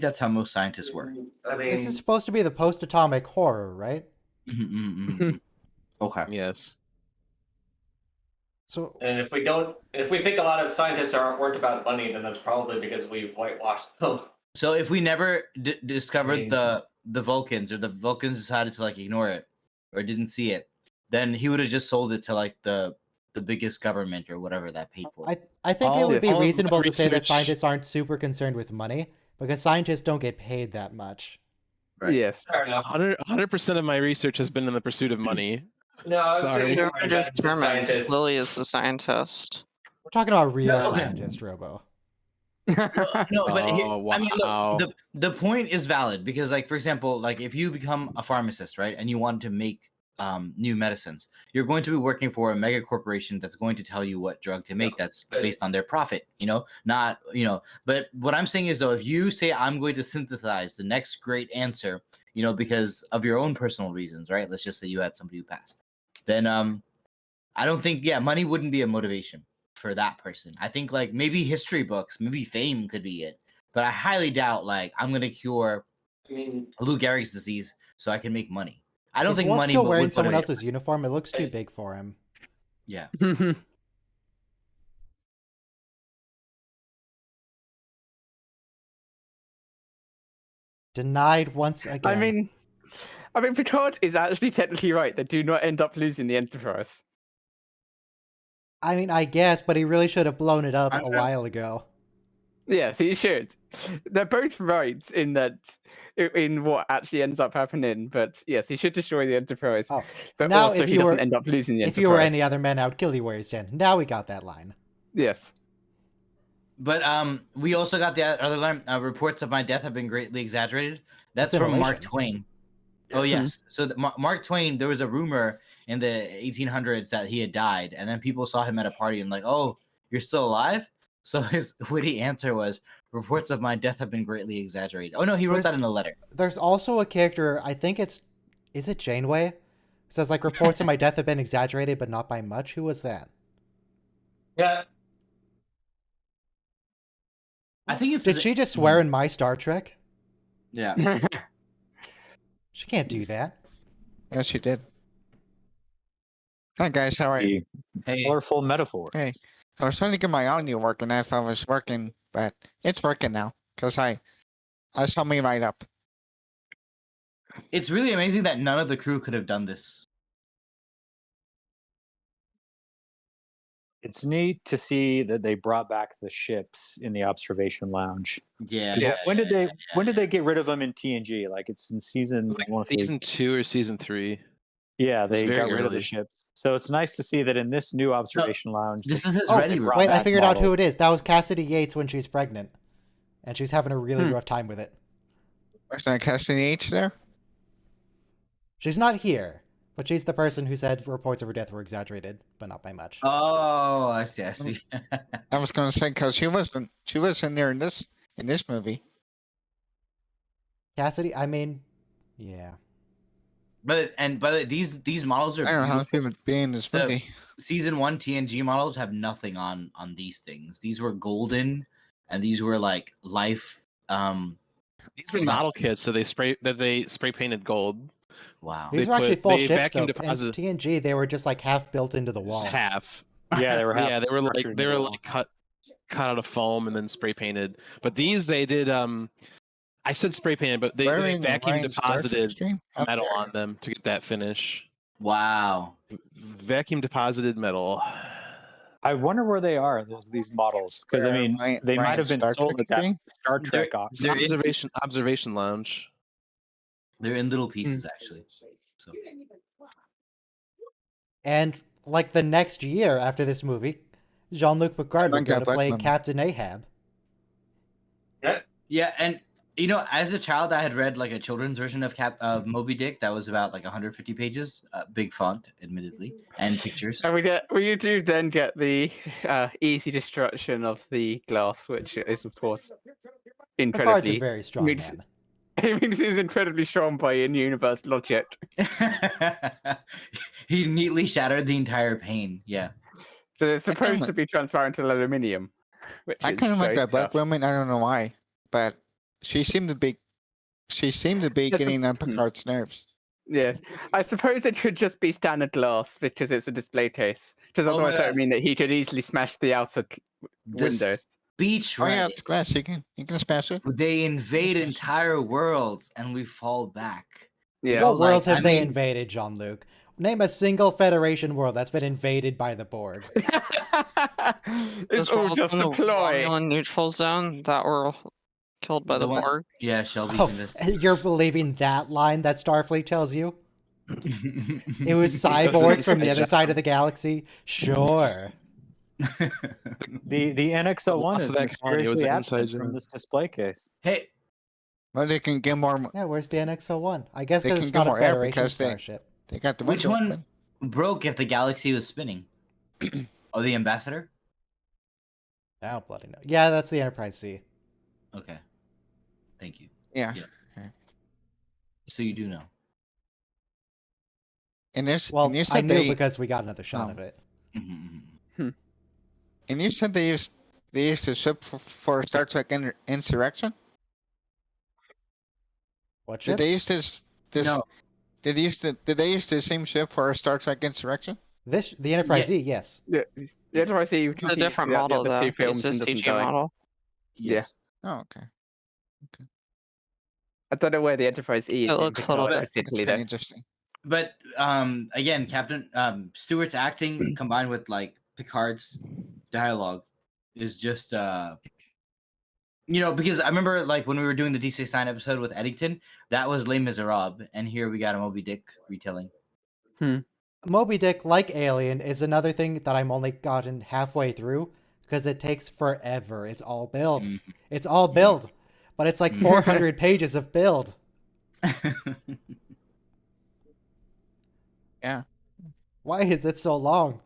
that's how most scientists work. I mean, This is supposed to be the post-atomic horror, right? Okay. Yes. So and if we think a lot of scientists weren't about money, then that's probably because we've whitewashed them. So if we never discovered mean- the Vulcans, or the Vulcans decided to like ignore it or didn't see it, then he would have just sold it to like the biggest government or whatever that paid for it. I think it All- would be all of the reasonable to say that research- scientists aren't super concerned with money because scientists don't get paid that much. Right. Yes. Fair enough. 100% of my research has been in the pursuit of money. No, I was Sorry. thinking They're more just about the German. scientists. Lily is the scientist. We're talking about real No, okay. scientists, Robo. No, but Oh, I mean, wow. look, the point is valid because, like, for example, like if you become a pharmacist, right, and you want to make new medicines, you're going to be working for a mega corporation that's going to tell you what drug to make. That's but- based on their profit, not. But what I'm saying is, though, if you say I'm going to synthesize the next great answer, because of your own personal reasons, right? Let's just say you had somebody who passed, then I don't think money wouldn't be a motivation for that person. I think like maybe history books, maybe fame could be it, but I highly doubt like I'm gonna cure I mean, Lou Gehrig's disease so I can make money. I don't Is think Worf money still would wearing someone motivate a else's person. uniform? It looks too big for him. Yeah. Denied once again. I mean, Picard is actually technically right. They do not end up losing the Enterprise. I mean, I guess, but he really should have blown it up I'm a gonna- while ago. Yes, he should. They're both right in that, in what actually ends up happening. But yes, he should destroy the Enterprise. Oh, But now also, if he you doesn't were- end up losing the If Enterprise. you were any other man, I would kill you where you stand. Now we got that line. Yes. But we also got the other line. Reports of my death have been greatly exaggerated. That's from Mark Assimilation. Twain. Oh yes. So Mark Twain, there was a rumor in the 1800s that he had died, and then people saw him at a party and like, oh, you're still alive? So his witty answer was, reports of my death have been greatly exaggerated. Oh no, he wrote There's- that in a letter. There's also a character, I think is it Janeway? It says like reports of my death have been exaggerated, but not by much. Who was that? yeah, I think it's. Did she just swear in my Star Trek? Yeah. She can't do that. Yes, she did. Hi guys, how are you? Hey. Colorful metaphor. Hey, I was trying to get my audio working as I was working, but it's working now because I saw me right up. It's really amazing that none of the crew could have done this. It's neat to see that they brought back the ships in the observation lounge. Yeah. 'Cause when did they get rid of them in TNG? Like it's in season It was like one. season 2 or season 3. Yeah, was they got very rid of the early. ships. So it's nice to see that in this new observation lounge. This they- is his Oh, ready brought wait, I back figured out who model. it is. That was Cassidy Yates when she's pregnant. And she's having a really rough time with it. Was that Cassidy H there? She's not here, but she's the person who said reports of her death were exaggerated, but not by much. Oh, I see. I see. I was going to say because she was in there in this movie. Cassidy, I mean, yeah. But these models are I don't know how she beautiful. would be in this The- movie. Season 1 TNG models have nothing on these things. These were golden, and these were like life. These were model kits, so they spray painted gold. Wow. These They were actually put- full they ships, vacuum though. In deposit- TNG, they were just like half built into the Just wall. half. Yeah, they were. half Yeah, they were structured like into one. cut out of foam and then spray painted. But these they did I said spray painted, but they Wearing vacuum Ryan's birthday deposited stream up metal there. on them to get that finish. Wow. Vacuum deposited metal. I wonder where they are. These models, because I mean, they might have been Star sold Trek at that stream? Star Trek. They're in, Observation lounge. they're in little pieces actually. So And like the next year after this movie, Jean-Luc Picard would like go that to Black play Woman. Captain Ahab. yeah, and you know, as a child, I had read like a children's version of Moby Dick that was about like 150 pages, big font, admittedly, and pictures. And we do then get the easy destruction of the glass, which is of course Picard's a incredibly. very strong makes- man. It means he's incredibly strong by in-universe logic. He neatly shattered the entire pane. Yeah. So it's supposed kinda- to be transparent aluminium. Which I is kind of like very that Black tough. Woman. I don't know why, but she seemed to be Yes, getting on Picard's nerves. Yes, I suppose it could just be standard glass because it's a display case. Because Oh, otherwise, that yeah. would mean that he could easily smash the outer The window. speech, Oh yeah, right? it's glass. You can smash it. They invade entire worlds and we fall back. Yeah. Well, What worlds like, have I they mean- invaded, Jean-Luc? Name a single Federation world that's been invaded by the Borg. It's Those all worlds just in a the ploy. Romulan neutral zone that were killed by the one- Borg. Yeah, Shelby's Oh, invested. you're believing that line that Starfleet tells you? It was That's an cyborgs from the inside other job. side of the galaxy? Sure. The NX-01 loss is of that colony was mysteriously an absent inside from job. this display case. Hey, Well, they can get more. Yeah, where's the NX-01? I guess They because can it's get not a more air Federation because they- starship. They got the which window one open. broke if the galaxy was spinning? Oh, the ambassador? I don't bloody know. Yeah, that's the Enterprise C. Okay. Thank you. Yeah. Yeah. So you do know. And this. Well, and you I said knew they. because we got another shot Oh. of it. Mhm. And you said they used the ship for Star Trek Insurrection. What Did ship? they use this? No. Did they use the same ship for Star Trek Insurrection? The Enterprise C, yes. Yeah, the Enterprise C It's a different model, though. It's a CG model. Yes. Oh, okay. I don't know where the Enterprise E is. It in looks a Picard, little That's particularly, kind of though. interesting. But again, Captain Stewart's acting combined with like Picard's dialogue is just you know, because I remember like when we were doing the D69 episode with Eddington, that was Les Miserables, and here we got a Moby Dick retelling. Moby Dick, like Alien, is another thing that I'm only gotten halfway through because it takes forever. It's all build. Mhm. It's all build. But it's like 400 pages of build. Yeah. Why is it so long?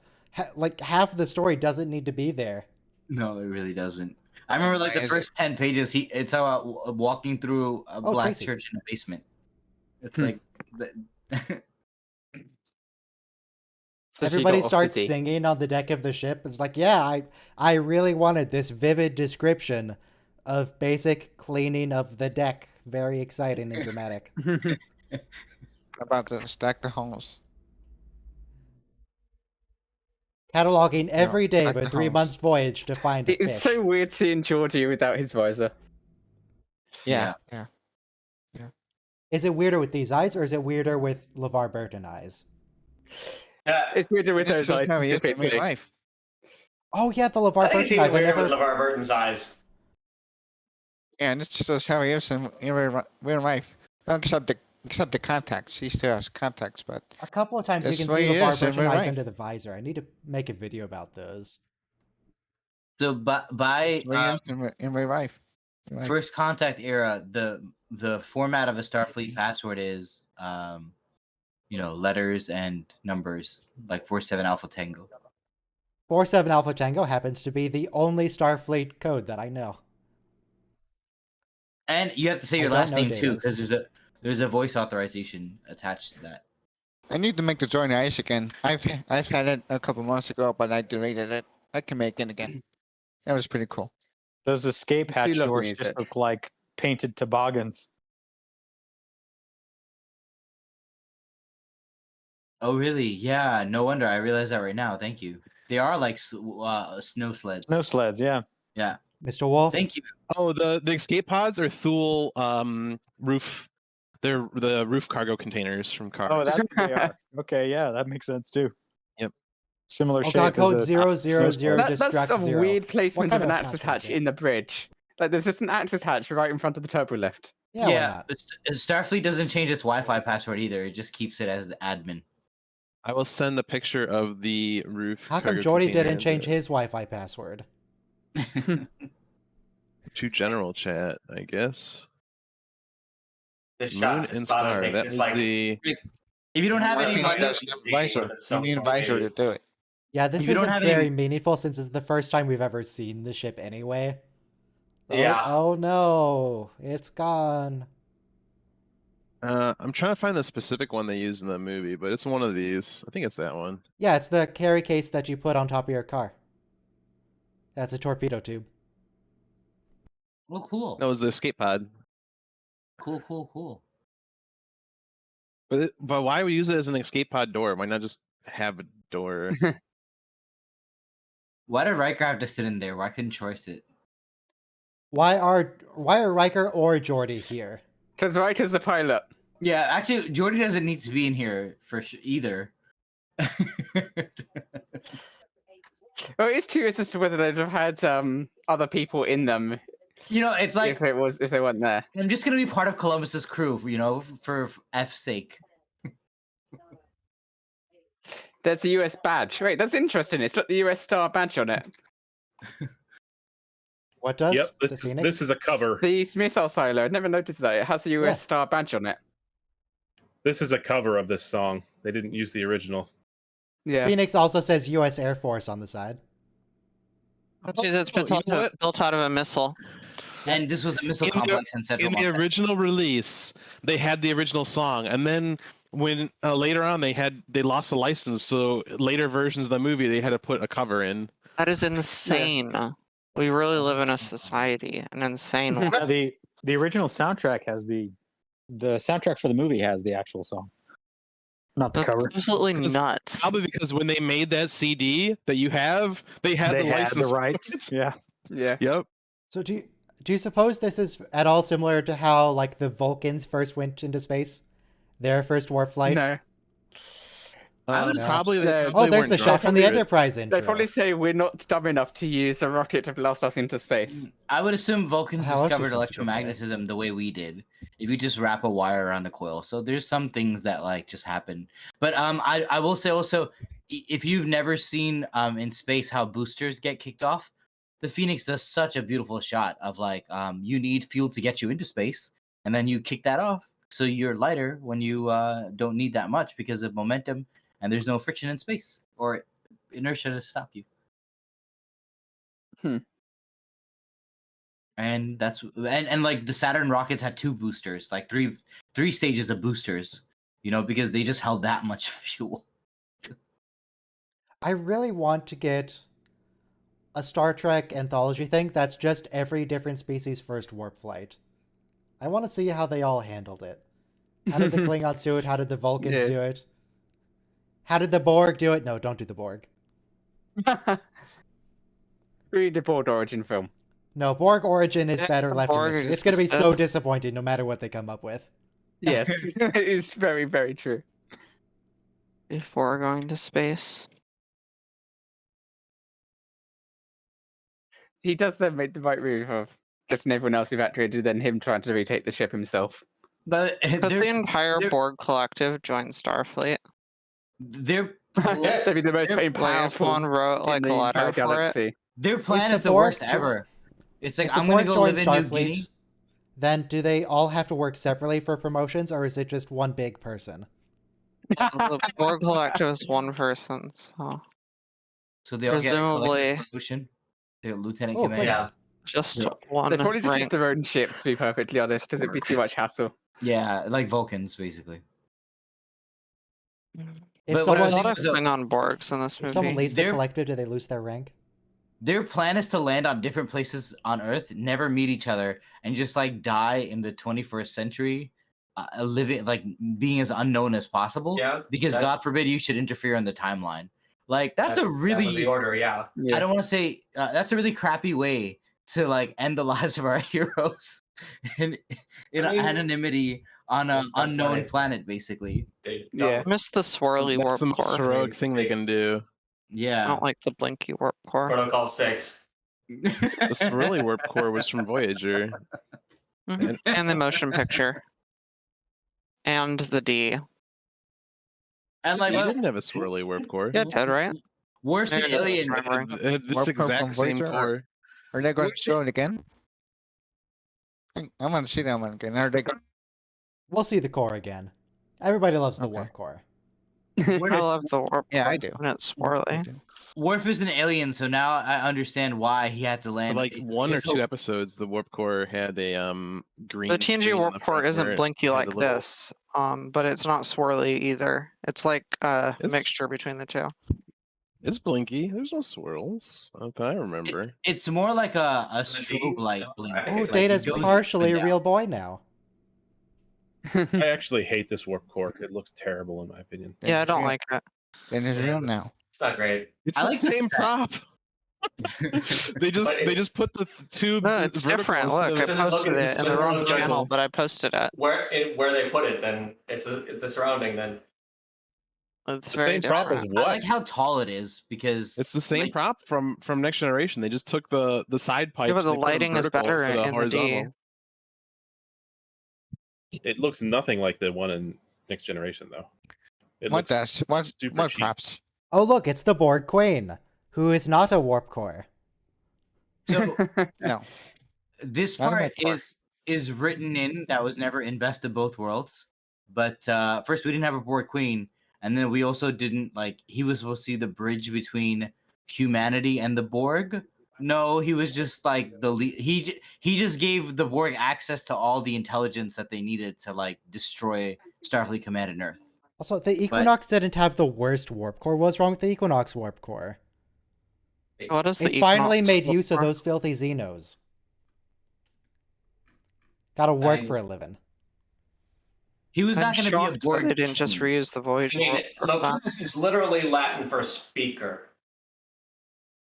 Like half the story doesn't need to be there. No, it really doesn't. I remember like the Why is first 10 pages. It's about walking through a black Tracy. church in a basement. It's Hmm. like the, So she Everybody got off starts the D. singing on the deck of the ship. It's like, yeah, I really wanted this vivid description of basic cleaning of the deck. Very exciting and dramatic. About the stack the holes. Cataloging every day of back a to 3 house. months voyage to find a It's fish. so weird seeing Georgie without his visor. Yeah. Is it weirder with these eyes or is it weirder with LeVar Burton eyes? It's weirder with This those is eyes. how he is in real specifically. life. Oh yeah, the I LeVar think it's Burton even eyes. I weirder with never. LeVar Burton's eyes. Yeah, and it's just how he is in real life. Well, except the contacts. He still has contacts, but A couple of times That's you the can way see he LeVar is in Burton real eyes life. under the visor. I need to make a video about those. so by that's the way he is in real life. Right. first contact era, the format of a Starfleet password is you know, letters and numbers like 47 Alpha Tango. 47 Alpha Tango happens to be the only Starfleet code that I know. And you have to say I your don't last know name too, David's. because there's a voice authorization attached to that. I need to make the Journey Ice again. I've had it a couple months ago, but I deleted it. I can make it again. That was pretty cool. Those escape do hatch love the doors music. just look like painted toboggans. Oh really? Yeah. No wonder. I realize that right now. Thank you. They are like snow sleds. Snow sleds, yeah. Yeah. Mr. Wolf. Thank you. Oh, the escape pods are Thule roof. They're the roof cargo containers from cars. Oh, that's what they are. Okay, yeah, that makes sense too. Yep. Similar Oh shape. god, code as a 000 snow sled. That's destruct some 0. weird placement kind of an of access password is hatch it? in the bridge. Like there's just an access hatch right in front of the turbo lift. Yeah, why Yeah, not? Starfleet doesn't change its Wi-Fi password either. It just keeps it as the admin. I will send a picture of the roof. How come cargo Jordy container didn't in change the- his Wi-Fi password? to general chat? I guess. This Moon shot just and thought Star. of That just was like the. If you don't have What any if money, That's the visor. You need a visor to do it. Yeah, this If you don't isn't have very any- meaningful since it's the first time we've ever seen the ship anyway. Oh, Yeah. Oh no, it's gone. I'm trying to find the specific one they used in the movie, but it's one of these. I think it's that one. Yeah, it's the carry case that you put on top of your car. That's a torpedo tube. oh, cool. No, it was the escape pod. Cool. But why would we use it as an escape pod door? Why not just have a door? Why did Riker have to sit in there? Why couldn't Troy sit? Why are Riker or Geordi here? Because Riker's the pilot. Yeah, actually, Jordy doesn't need to be in here for either. Well, it's curious as to whether they'd have had other people in them You know, it's like if they weren't there. I'm just gonna be part of Columbus's crew, you know, for F's sake. There's the US badge. Wait, that's interesting. It's got the US star badge on it. What does Yep, the Phoenix? this is a cover. The missile silo. I'd never noticed that. It has the US Yeah. star badge on it. This is a cover of this song. They didn't use the original. Yeah. Phoenix also says U.S. Air Force on the side. Actually, that's Oh, you know what? built out of a missile. And this was a missile In the- complex in Central In the Montana. original release, they had the original song, and then when later on they lost the license, so later versions of the movie they had to put a cover in. That is insane. We really live in a society, an insane one. Yeah, the original soundtrack has the soundtrack for the movie has the actual song, not the That's cover. absolutely Because- nuts. Probably because when they made that CD that you have, they had They the had license. the rights. Yeah. Yeah. Yep. So do you suppose this is at all similar to how like the Vulcans first went into space? Their first warp flight? No. I would Probably. say- They Oh, Oh, probably there's weren't the shot from the drunk. Enterprise intro. They probably say we're not dumb enough to use a rocket to blast us into space. I would assume Vulcans How else discovered you supposed to go by it? electromagnetism the way we did. If you just wrap a wire around the coil. So there's some things that like just happen. But I will say also, if you've never seen in space how boosters get kicked off, the Phoenix does such a beautiful shot of like you need fuel to get you into space, and then you kick that off so you're lighter when you don't need that much because of momentum and there's no friction in space or inertia to stop you. And that's and like the Saturn rockets had 2 boosters, like three stages of boosters, you know, because they just held that much fuel. I really want to get a Star Trek anthology thing that's just every different species' first warp flight. I want to see how they all handled it. How did the Klingons do it? How did the Vulcans Yes. do it? How did the Borg do it? No, don't do the Borg. Read the Borg origin film. No, Borg Origin is Yeah, better the left in Borg mystery. It's going to be existed. so disappointing no matter what they come up with. Yes, it is very, very true. Before going to space. He does then make the right move of getting everyone else evacuated, then him trying to retake the ship himself. But Could the they're entire they're- Borg collective join Starfleet? their That'd be the most Like if powerful one wrote in like the a entire letter for it. galaxy. their plan If is the the Borg worst jo- ever. It's like If the I'm gonna Borg go join live in New Guinea. Starfleet, then do they all have to work separately for promotions, or is it just one big person? The Borg collective is one person, so So they all get presumably- collective promotion. They get lieutenant Oh, command. Yeah. just Yeah. one They probably just rank. get their own ships, to be perfectly honest. Does it be too much hassle? Yeah, like Vulcans basically. If But what I someone, was A lot of saying Klingon Borgs in this if someone movie. leaves the They're- collective, do they lose their rank? Their plan is to land on different places on Earth, never meet each other, and just like die in the 21st century, living like being as unknown as possible. Yeah, Because God that's- forbid you should interfere in the timeline. Like that's a that was really the order, yeah. I don't want to say that's a really crappy way to like end the lives of our heroes in I mean, anonymity on an that's unknown fine. planet, basically. They Yeah. don't I miss the swirly That's warp the most core. heroic thing they can do. I Yeah. don't like the blinky warp core. Protocol 6. The swirly warp core was from Voyager. And the motion picture. And the D. And like You what, didn't have a swirly warp core. Yeah, it did, right? Worf's an Maybe that's alien. just remembering. It had this Warp core exact from same Voyager, core. Are they going to show it again? I want to see that one again. Are they going? We'll see the core again. Everybody loves the Okay. warp core. I love the warp Yeah, core I do. when it's I swirly. do. Worf is an alien, so now I understand why he had to For land. like one or his two whole- episodes, the warp core had a green. The TNG screen in warp the core front where isn't it blinky had a like little- this, but it's not swirly either. It's like a It's- mixture between the two. It's blinky. There's no swirls that I remember. It's more like a strobe light blink. I Oh, think Like, Data's it goes partially up a and real down. boy now. I actually hate this warp core. It looks terrible in my opinion. Oh, Yeah, I it's don't real. like it. Then it's real now. It's not great. It's I the like the same set. prop. They just But they it's- just put the tubes. No, it's vertical different. instead Look, of- I doesn't look posted as- it in the doesn't wrong look channel, as- but I posted it. Where they put it, then it's the surrounding. Then It's The very same prop different. as I what? like how tall it is because It's the same like, prop from Next Generation. They just took the side pipes. Yeah, but the and they put them lighting is vertical better instead of in the D. horizontal. It looks nothing like the one in Next Generation, though. It What looks does? What? super What cheap. props? Oh, look, it's the Borg Queen, who is not a warp core. So No. this Not a part bad part. is written in that was never in Best of Both Worlds. But first we didn't have a Borg Queen, and then we also didn't like he was supposed to be the bridge between humanity and the Borg. No, he was just like the he just gave the Borg access to all the intelligence that they needed to like destroy Starfleet Command and Earth. Also, the Equinox didn't have the worst warp core. What's wrong with the Equinox warp core? What is the It finally Equinox made warp use of core? those filthy Xenos. Gotta work mean- for a living. He was I'm not going to be a shocked that Borg. they didn't just king. reuse the I Voyager. mean, warp core back. Locus is literally Latin for speaker.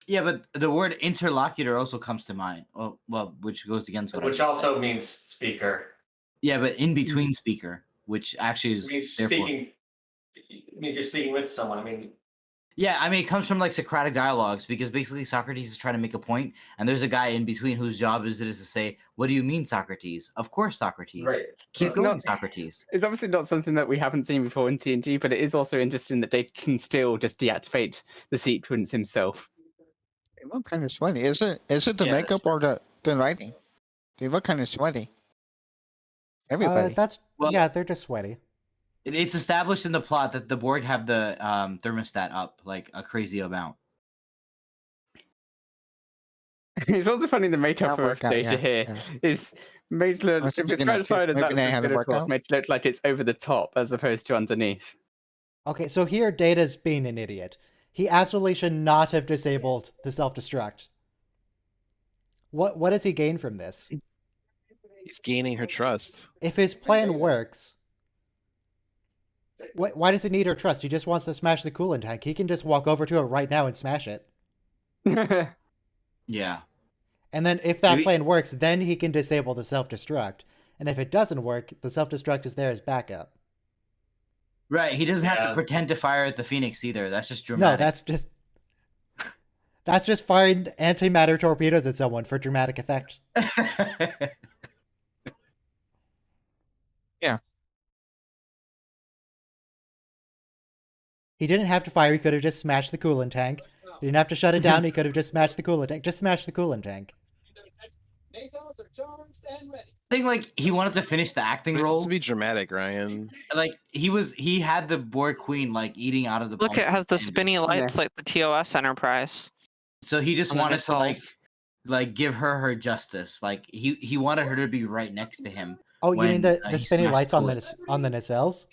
Yeah, but the word interlocutor also comes to mind. Well, which goes against what I Which just also said. means speaker. Yeah, but in between speaker, which actually It is means therefore. speaking. I mean, you're speaking with someone. I mean, Yeah, I mean, it comes from like Socratic dialogues because basically Socrates is trying to make a point, and there's a guy in between whose job is to say, "What do you mean, Socrates? Of course, Socrates. right. Keep It's going, not- Socrates." It's obviously not something that we haven't seen before in TNG, but it is also interesting that they can still just deactivate the sequence himself. They look kind of sweaty. Is it the Yeah, that's makeup or the lighting? They look kind of sweaty. Everybody. Well- Yeah, they're just sweaty. It's established in the plot that the Borg have the thermostat up like a crazy amount. It's also funny the makeup That'll of work out, Data yeah, here yeah. is made to look, I was if it's thinking that too. transferred and Maybe that's they as had it good as worked what's out. made to look like it's over the top as opposed to underneath. Okay, so here Data's being an idiot. He absolutely should not have disabled the self-destruct. What does he gain from this? He's gaining her trust. If his plan works, why does he need her trust? He just wants to smash the coolant tank. He can just walk over to it right now and smash it. Yeah. And then if that Maybe- plan works, then he can disable the self-destruct. And if it doesn't work, the self-destruct is there as backup. Right. He doesn't have Yeah. to pretend to fire at the Phoenix either. That's just No, dramatic. that's just firing antimatter torpedoes at someone for dramatic effect. Yeah. He didn't have to fire, he could have just smashed the coolant tank. He didn't have to shut it down, he could have just smashed the coolant tank. Just smash the coolant tank. I think like he wanted to finish the acting It's role. supposed to be dramatic, Ryan. Like he had the Borg Queen like eating out of the. Look, it has the and- spinny lights like the TOS Enterprise. So he just on the wanted to missiles. like give her justice. Like he wanted her to be right next to him. Oh, you mean when, the he spinning smashed lights on the coolant. on the nacelles?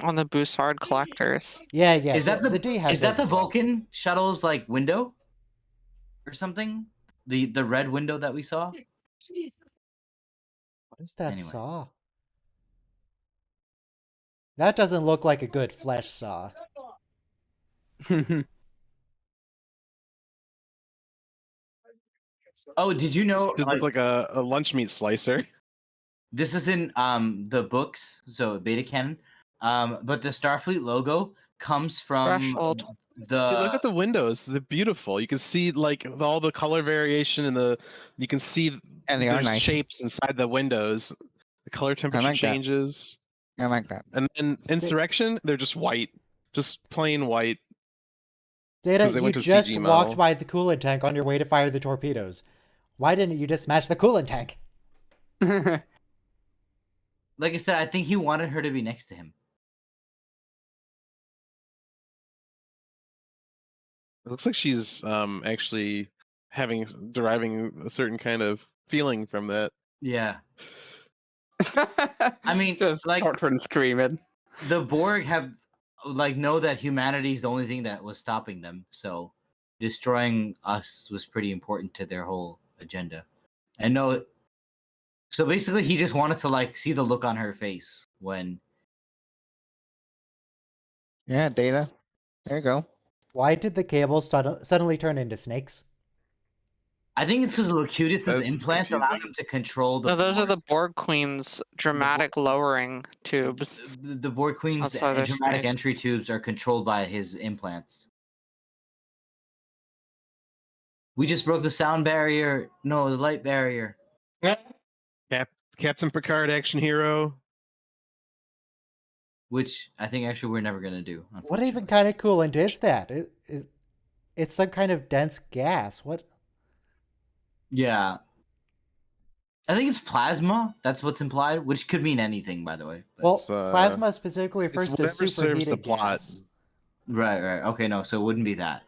On the Bussard collectors. Yeah, yeah. Is that the D has is that those the as well. Vulcan shuttle's like window or something? The red window that we saw. What is that Anyway. saw? That doesn't look like a good flesh saw. Oh, did you know? It looked like a lunch meat slicer. This is in the books, so beta canon. But the Starfleet logo comes from Threshold. Hey, look at the windows; they're beautiful. You can see like all the color variation and you can see And they are there's nice. shapes inside the windows. The color temperature like that. changes, I like that. and then Insurrection, they're just white, just plain white. Data, 'Cause they you went to just CG walked model. by the coolant tank on your way to fire the torpedoes. Why didn't you just smash the coolant tank? Like I said, I think he wanted her to be next to him. It looks like she's actually deriving a certain kind of feeling from that. Yeah. I mean, just like Totran screaming. the Borg have know that humanity is the only thing that was stopping them. So destroying us was pretty important to their whole agenda. And no, so basically he just wanted to see the look on her face when. Yeah, Data. There you go. Why did the cables suddenly turn into snakes? I think it's because the Locutus of the That's implants allow confusing. them to control the. No, those are Borg. the Borg Queen's dramatic lowering tubes. The Borg Queen's That's why they're dramatic snakes. entry tubes are controlled by his implants. We just broke the sound barrier. No, the light barrier. Captain Picard, action hero. Which I think actually we're never gonna do. What even kind of coolant is that? It's some kind of dense gas. What? Yeah. I think it's plasma. That's what's implied, which could mean anything, by the way. But... Well, It's, plasma specifically refers to whatever serves the superheated plot. gas. Right. Okay, no, so it wouldn't be that.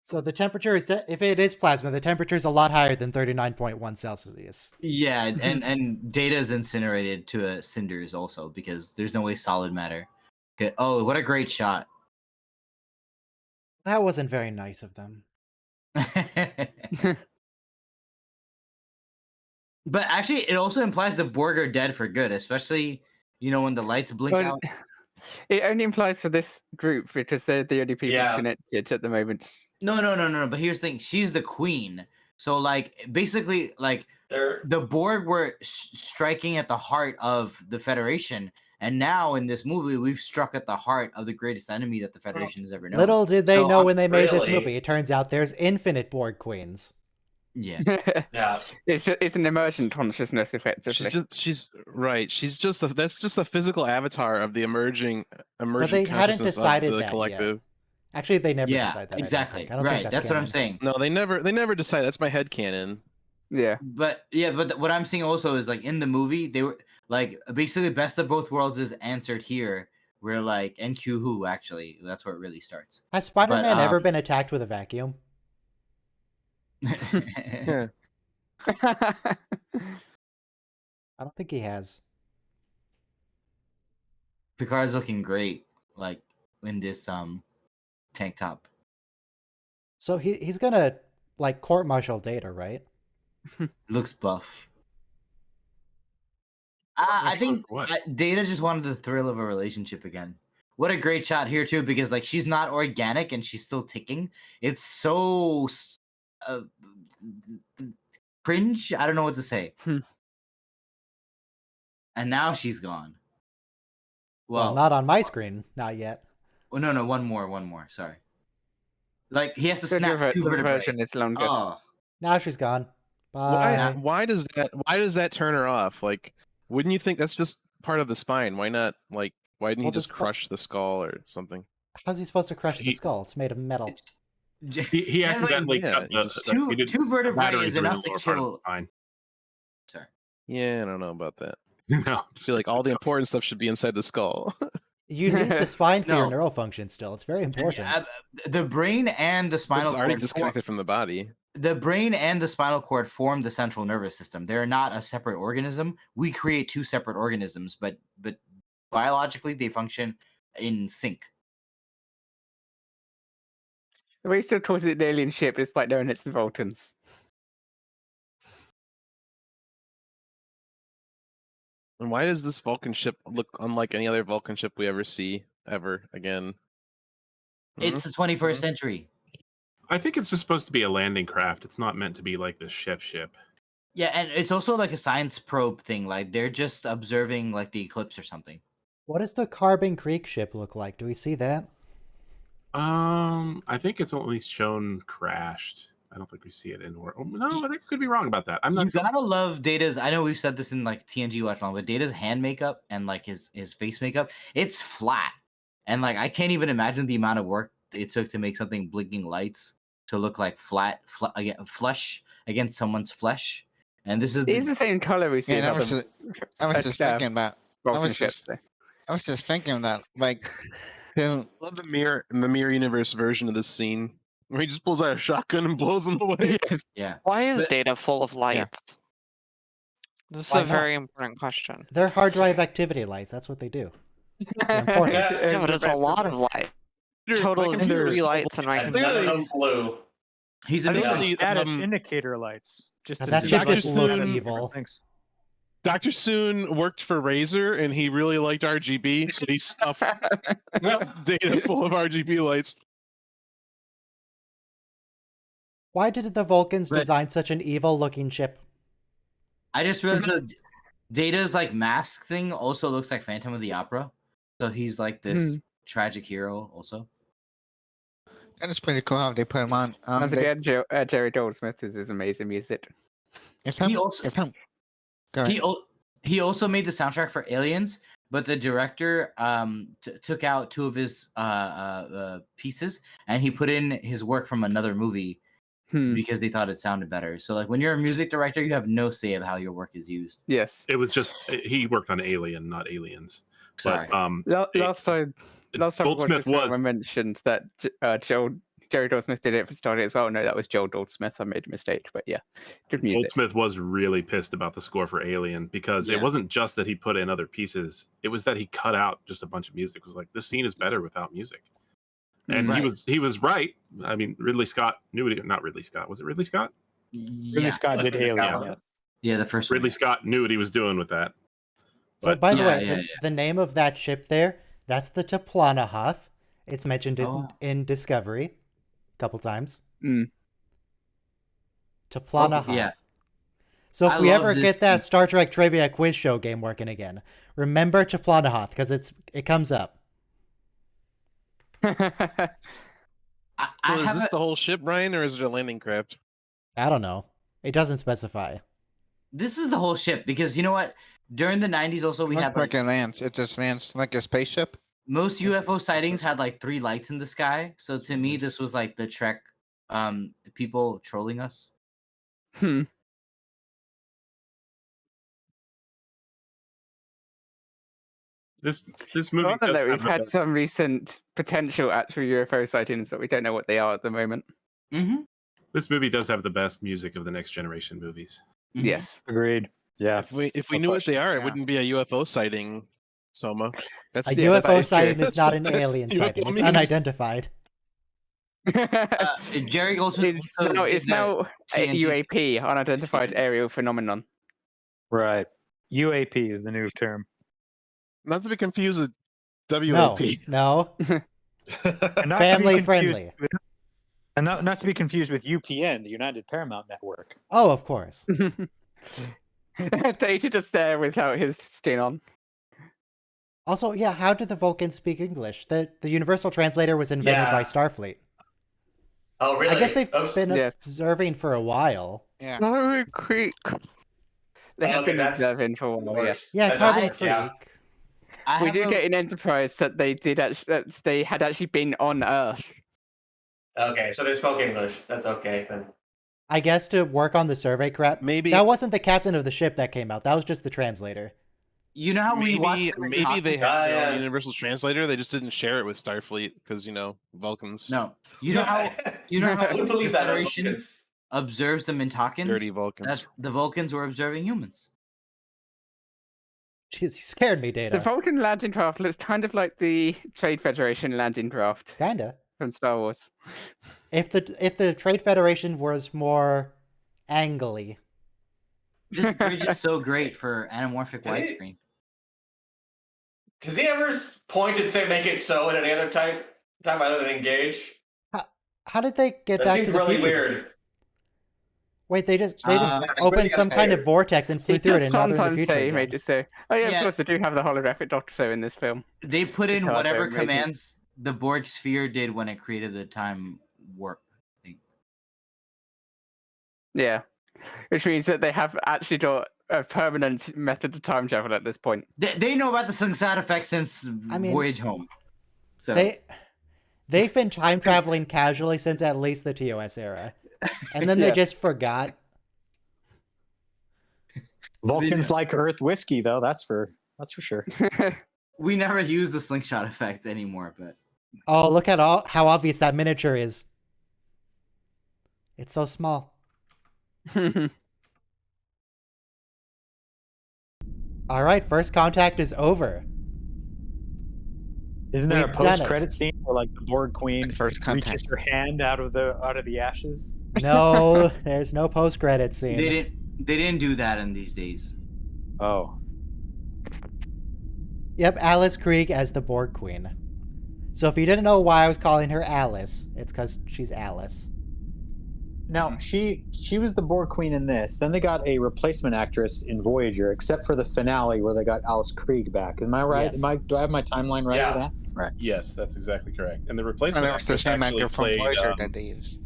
So the temperature is, if it is plasma, the temperature is a lot higher than 39.1 Celsius. Yeah, and data is incinerated to cinders also because there's no way solid matter. Okay. Oh, what a great shot. That wasn't very nice of them. But actually, it also implies the Borg are dead for good, especially when the lights blink Well, out. It only implies for this group because they're the only people Yeah. connected at the moment. No. But here's the thing: she's the queen. So, basically, They're the Borg were striking at the heart of the Federation, and now in this movie, we've struck at the heart of the greatest enemy that the Federation has ever known. Little did they So, know when they made this really- movie. It turns out there's infinite Borg queens. Yeah. yeah. It's an emergent consciousness, effectively. She's right. That's just a physical avatar of the emerging they hadn't consciousness decided of the that yet. collective. Actually, they never Yeah, decide that. I don't exactly. think. I don't Right. think That's what I'm canon. saying. No, they never decide. That's my headcanon. Yeah. But what I'm saying also is in the movie they were basically best of both worlds is answered here. Where NQ who actually that's where it really starts. Has Spider-Man ever um, been attacked with a vacuum? Yeah. I don't think he has. Picard's looking great, in this tank top. So he's gonna court-martial Data, right? Looks buff. I think What? Data just wanted the thrill of a relationship again. What a great shot here too, because she's not organic and she's still ticking. It's so cringe. I don't know what to say. And now she's gone. Well, not on my screen, not yet. Oh no, one more. Sorry. He has to The snap two vertebrae. version is longer. Oh, Now she's gone. Bye. Why does that turn her off? Wouldn't you think that's just part of the spine? Why not why didn't he Well, just the crush the skull or something? How's he supposed to crush the He- skull? It's made of metal. He accidentally yeah, cut he just- two vertebrae batteries is are in the enough to lower part of the kill. spine. Sorry. Yeah, I don't know about that. No, I feel like all the important stuff should be inside the skull. You need the spine for your No. neural function still. It's very important. The brain and the It's spinal already cord. disconnected from the body. The brain and the spinal cord form the central nervous system. They're not a separate organism. We create two separate organisms, but biologically they function in sync. The way he still calls it an alien ship despite knowing it's the Vulcans. And why does this Vulcan ship look unlike any other Vulcan ship we ever see ever again? It's the 21st Mhm. century. I think it's just supposed to be a landing craft. It's not meant to be like the ship. Yeah, and it's also like a science probe thing. Like they're just observing like the eclipse or something. What does the Carbon Creek ship look like? Do we see that? I think it's only shown crashed. I don't think we see it in or no, I think I could be wrong about that. I'm not You sure. gotta love Data's. I know we've said this in like TNG Watch Long, but Data's hand makeup and like his face makeup, it's flat, and like I can't even imagine the amount of work it took to make something blinking lights to look like flesh against someone's flesh. And this is It is the same color we see. Yeah, in I was just thinking about. Vulcan ships. I was just thinking that, like, to, I love the mirror universe version of this scene where he just pulls out a shotgun and blows them away. Yes. Yeah. Why is But- Data full of lights? This is Why a not? very important question. They're hard drive activity lights. That's what they do. They're important. Yeah, but it's a lot of light. Total of 3 lights in my And none of them blue. He's I in think the they're Honestly, status um, indicator lights. Just Now to that see ship like, just what looks kind of evil. different things. Dr. Soon worked for Razer and he really liked RGB, so he stuffed Data full of RGB lights. Why did the Vulcans But- design such an evil-looking ship? I just realized that Data's like mask thing also looks like Phantom of the Opera. So he's like this tragic hero also. that is pretty cool how they put him on. Once They, again, Jerry Goldsmith is his amazing music. if He I'm, also- if I'm, go ahead. He also made the soundtrack for Aliens, but the director took out 2 of his pieces and he put in his work from another movie because they thought it sounded better. So like when you're a music director, you have no say of how your work is used. Yes. It was just he worked on Alien, not Aliens. Sorry. But Last time we watched Goldsmith this film, was I mentioned that Jerry Goldsmith did it for Starlight as well. No, that was Joel Goldsmith. I made a mistake, but yeah, good music. Goldsmith was really pissed about the score for Alien because Yeah. it wasn't just that he put in other pieces; it was that he cut out just a bunch of music. It was like this scene is better without music, and Right. he was right. I mean, Ridley Scott knew it. Not Ridley Scott. Was it Ridley Scott? Ridley Yeah, Scott did Ridley Scott Alien. was yeah. it. yeah, the first one. Ridley Scott knew what he was doing with that. So, But- by the Yeah, way, yeah, the name of that ship there, that's the Toplanahath. It's mentioned Oh. in Discovery a couple times. Mm. Toplanahath. yeah. So if I we love ever this get that Star Trek trivia quiz show game working again, remember Toplanahath because it comes up. I So is have this a, the whole ship, Ryan, or is it a landing craft? I don't know. It doesn't specify. this is the whole ship because you know what? During the 90s also we Looks had like like it lands. It just lands like a spaceship. most UFO sightings had like 3 lights in the sky. So to me this was like the Trek people trolling us. Hmm. This movie Rather does though, have we've had some recent potential actual UFO sightings, but we don't know what they are at the moment. Mm-hmm. this movie does have the best music of the Next Generation movies. Yes. Agreed. Yeah. If we knew what they are, it wouldn't be a UFO sighting, Soma. That's A Yeah, that's UFO true. sighting is not an alien UFO sighting. It's means- unidentified. Jerry Goldsmith It's now a TNT. UAP, unidentified aerial phenomenon. Right. UAP is the new term. Not to be confused with No, WAP. no. And not to be Family confused friendly. with- and not to be confused with UPN, the United Paramount Network. Oh, of course. Data just there without his skin on. Also, yeah, how did the Vulcans speak English? The Universal Translator was invented by Yeah. Starfleet. Oh, really? I guess they've Oops. been Yes. observing for a while. Yeah. Carbon Creek. They have Okay, been that's observing for a while, yes. worse. Yeah, But Carbon I- Creek. yeah. I We have do a- get in Enterprise that they did actually, that they had actually been on Earth. Okay, so they spoke English. That's okay then. I guess to work on the survey crap. Maybe That wasn't the captain of the ship that came out. That was just the translator. You know how we watched maybe, them and maybe talked they about- had their own yeah. Universal Translator. They just didn't share it with Starfleet because Vulcans. No. You know how you know how I would believe the that. Federation observes the Mintakans? Dirty Vulcans. That the Vulcans were observing humans. She scared me, The Data. Vulcan landing craft looks kind of like the Trade Federation landing craft Kinda. from Star Wars. If the Trade Federation was more angly. This bridge is so great for anamorphic Can it- widescreen. Does he ever point and say make it so at any other time other than engage? How did they get That back seems to the really future? weird. Wait, they just Uh, opened some kind of vortex and flew It through it, does and now they're in the sometimes future say, again. made it say, oh yeah, Yeah. of course they do have the holographic Doctor in this film. They put in God, they're whatever amazing. commands the Borg sphere did when it created the time warp thing. Yeah, which means that they have actually got a permanent method of time travel at this point. They know about the side effects since I mean, Voyage Home. So They've been time traveling casually since at least the TOS era, and then they Yes. just forgot. Vulcans like Earth whiskey, though. That's for sure. we never use the slingshot effect anymore, but Oh, look at how obvious that miniature is. It's so small. All right, first contact is over. Isn't there We've a done it. post-credit scene where like the Borg Queen First reaches contact. her hand out of the ashes? No, there's no post-credit scene. they didn't do that in these days. Oh, Yep, Alice Krieg as the Borg Queen. So if you didn't know why I was calling her Alice, it's because she's Alice. now she was the Borg Queen in this. Then they got a replacement actress in Voyager, except for the finale where they got Alice Krieg back. Am I right? Yes. Do I have my timeline right Yeah. with that? Right. Yes, that's exactly correct. And the And replacement it was the actress same actually actor from played. Voyager that they used.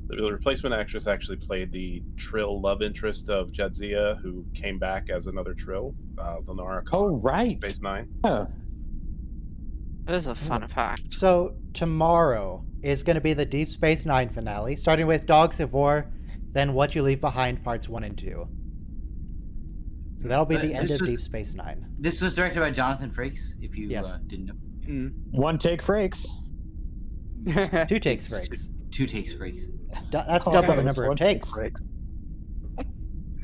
The replacement actress actually played the Trill love interest of Jadzia, who came back as another Trill, Lenara Khan, Oh, right. Phase 9. Oh. That is a fun fact. So tomorrow is going to be the Deep Space Nine finale, starting with Dogs of War, then What You Leave Behind parts 1 and 2. So that'll be the end this of was- Deep Space Nine. This was directed by Jonathan Frakes, if you Yes. didn't know. One take Frakes. 2 takes Frakes. 2 takes Frakes. That's Oh, double the nice. number of One take takes. Frakes.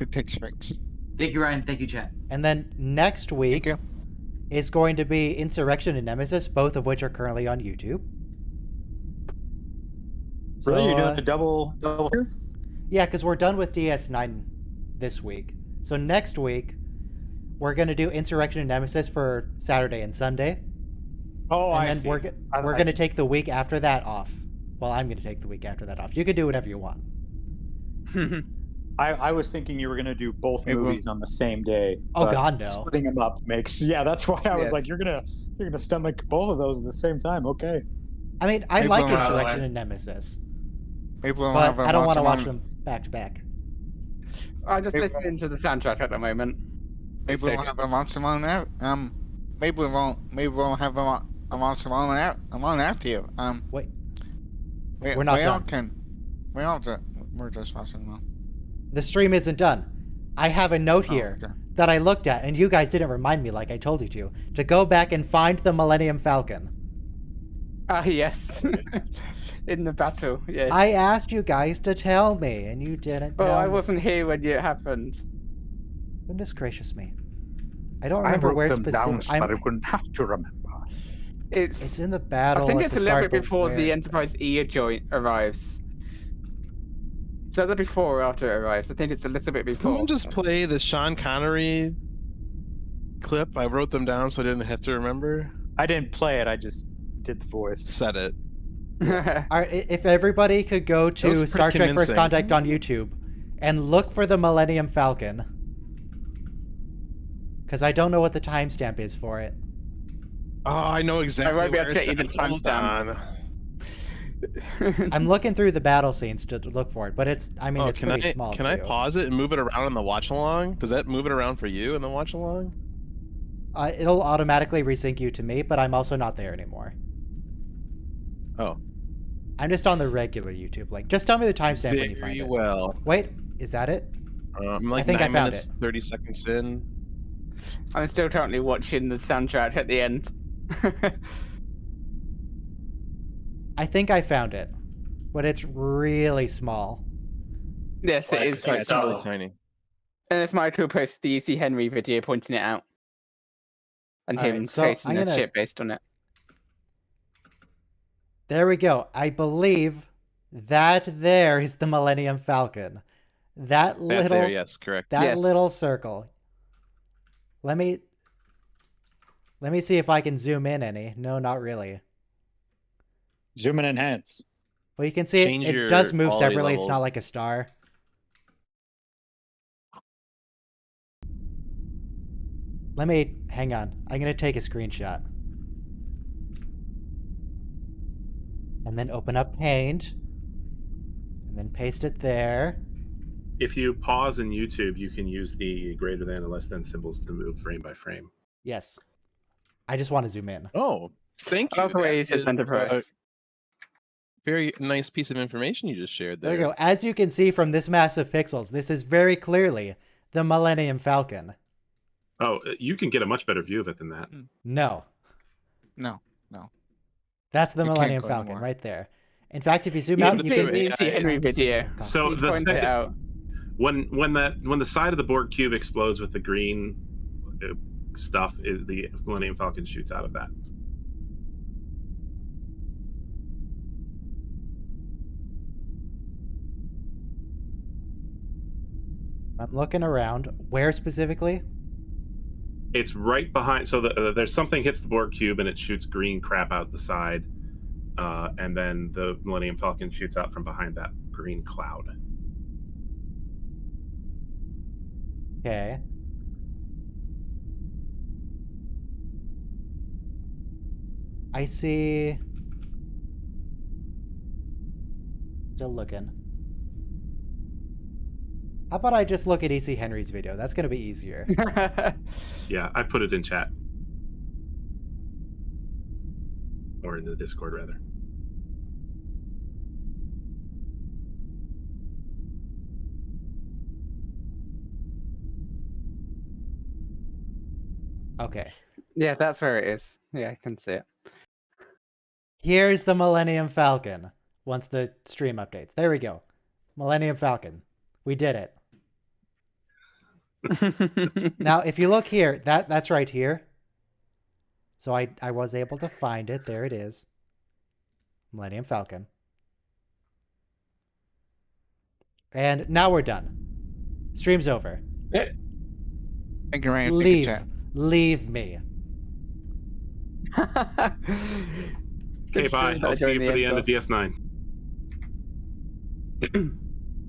Who takes breaks? Thank you, Ryan. Thank you, chat. And then next week you. is going to be Insurrection and Nemesis, both of which are currently on YouTube. So, Really, you're doing a double here? yeah, because we're done with DS9 this week. So next week, we're going to do Insurrection and Nemesis for Saturday and Sunday. Oh, And I then see. we're going to take the week after that off. Well, I'm going to take the week after that off. You can do whatever you want. I was thinking you were gonna do both It will- movies on the same day. Oh, but God, no. Splitting them up makes that's why I was Yes. like, you're gonna stomach both of those at the same time. Okay. I mean, I Hey, like Boomer. Insurrection and Nemesis, Maybe we'll but have a I don't want to watch month-to-month- them back to back. I'm just Hey, listening to the soundtrack at the moment. Maybe It's we'll so have a month-to-month out. Maybe we won't. Maybe we'll have a month-to-month out. A month after you. Wait, we, we're not we all done. can. We all do. We're just watching one. The stream isn't done. I have a note Oh, here okay. that I looked at, and you guys didn't remind me like I told you to go back and find the Millennium Falcon. Ah, yes. In the battle, yes. I asked you guys to tell me, and you didn't Well, tell I me. wasn't here when it happened. Goodness gracious me. I don't remember where specifically. wouldn't have to remember. It's in the battle. I think at it's the a little start, bit but before the where? Enterprise E joint arrives. So either before or after it arrives. I think it's a little bit before. Someone just play the Sean Connery clip. I wrote them down so I didn't have to remember. I didn't play it. I just did the voice. Said it. All right, if everybody could go to was pretty Star Trek First convincing. Contact on YouTube and look for the Millennium Falcon. Because I don't know what the timestamp is for it. Oh, I know exactly. won't be able where to it's get you the at. Hold timestamp. on. I'm looking through the battle scenes to look for it, but it's it's can pretty I small can I too. pause it and move it around in the watch along? Does that move it around for you in the watch along? It'll automatically resync you to me, but I'm also not there anymore. Oh, I'm just on the regular YouTube link. Just tell me the timestamp when you find very it. well. Wait, is that it? I'm like think 9 I found minutes, 30 seconds in. I'm still currently watching the soundtrack at the end. I think I found it, but it's really small. Yes, it Well, is I quite think It's small. really tiny. And it's Michael posted the E.C. Henry video pointing it out. And All him right, so creating I'm a gonna- ship based on it. There we go. I believe that there is the Millennium Falcon. That That little there, yes, correct. that Yes. little circle. Let me see if I can zoom in any. No, not really. Zoom and enhance. But you can see Change it your does move quality separately. It's level. not like a star. Let me hang on. I'm gonna take a screenshot. And then open up Paint. And then paste it there. If you pause in YouTube, you can use the greater than and less than symbols to move frame by frame. Yes. I just want to zoom in. Oh, thank you. I love the way he That says is, Enterprise. Very nice piece of information you just shared There there. you go. As you can see from this mass of pixels, this is very clearly the Millennium Falcon. Oh, you can get a much better view of it than that. No. No. That's the You can't Millennium go Falcon anymore. right there. In fact, if you zoom Yeah, out, but you the can... Easy Henry video. So He the pointed it second, out. when the side of the Borg cube explodes with the green stuff, is the Millennium Falcon shoots out of that. I'm looking around. Where specifically? It's right behind. So there's something hits the Borg cube and it shoots green crap out the side, and then the Millennium Falcon shoots out from behind that green cloud. Okay. I see... Still looking. How about I just look at EC Henry's video? That's going to be easier. Yeah, I put it in chat. Or in the Discord, rather. Okay. Yeah, that's where it is. Yeah, I can see it. Here's the Millennium Falcon. Once the stream updates. There we go. Millennium Falcon. We did it. Now, if you look here, that's right here. So I was able to find it. There it is. Millennium Falcon. And now we're done. Stream's over. Thank you, Ryan. Leave. Chat. Leave me. Okay, bye. I'll see you for the end of DS9.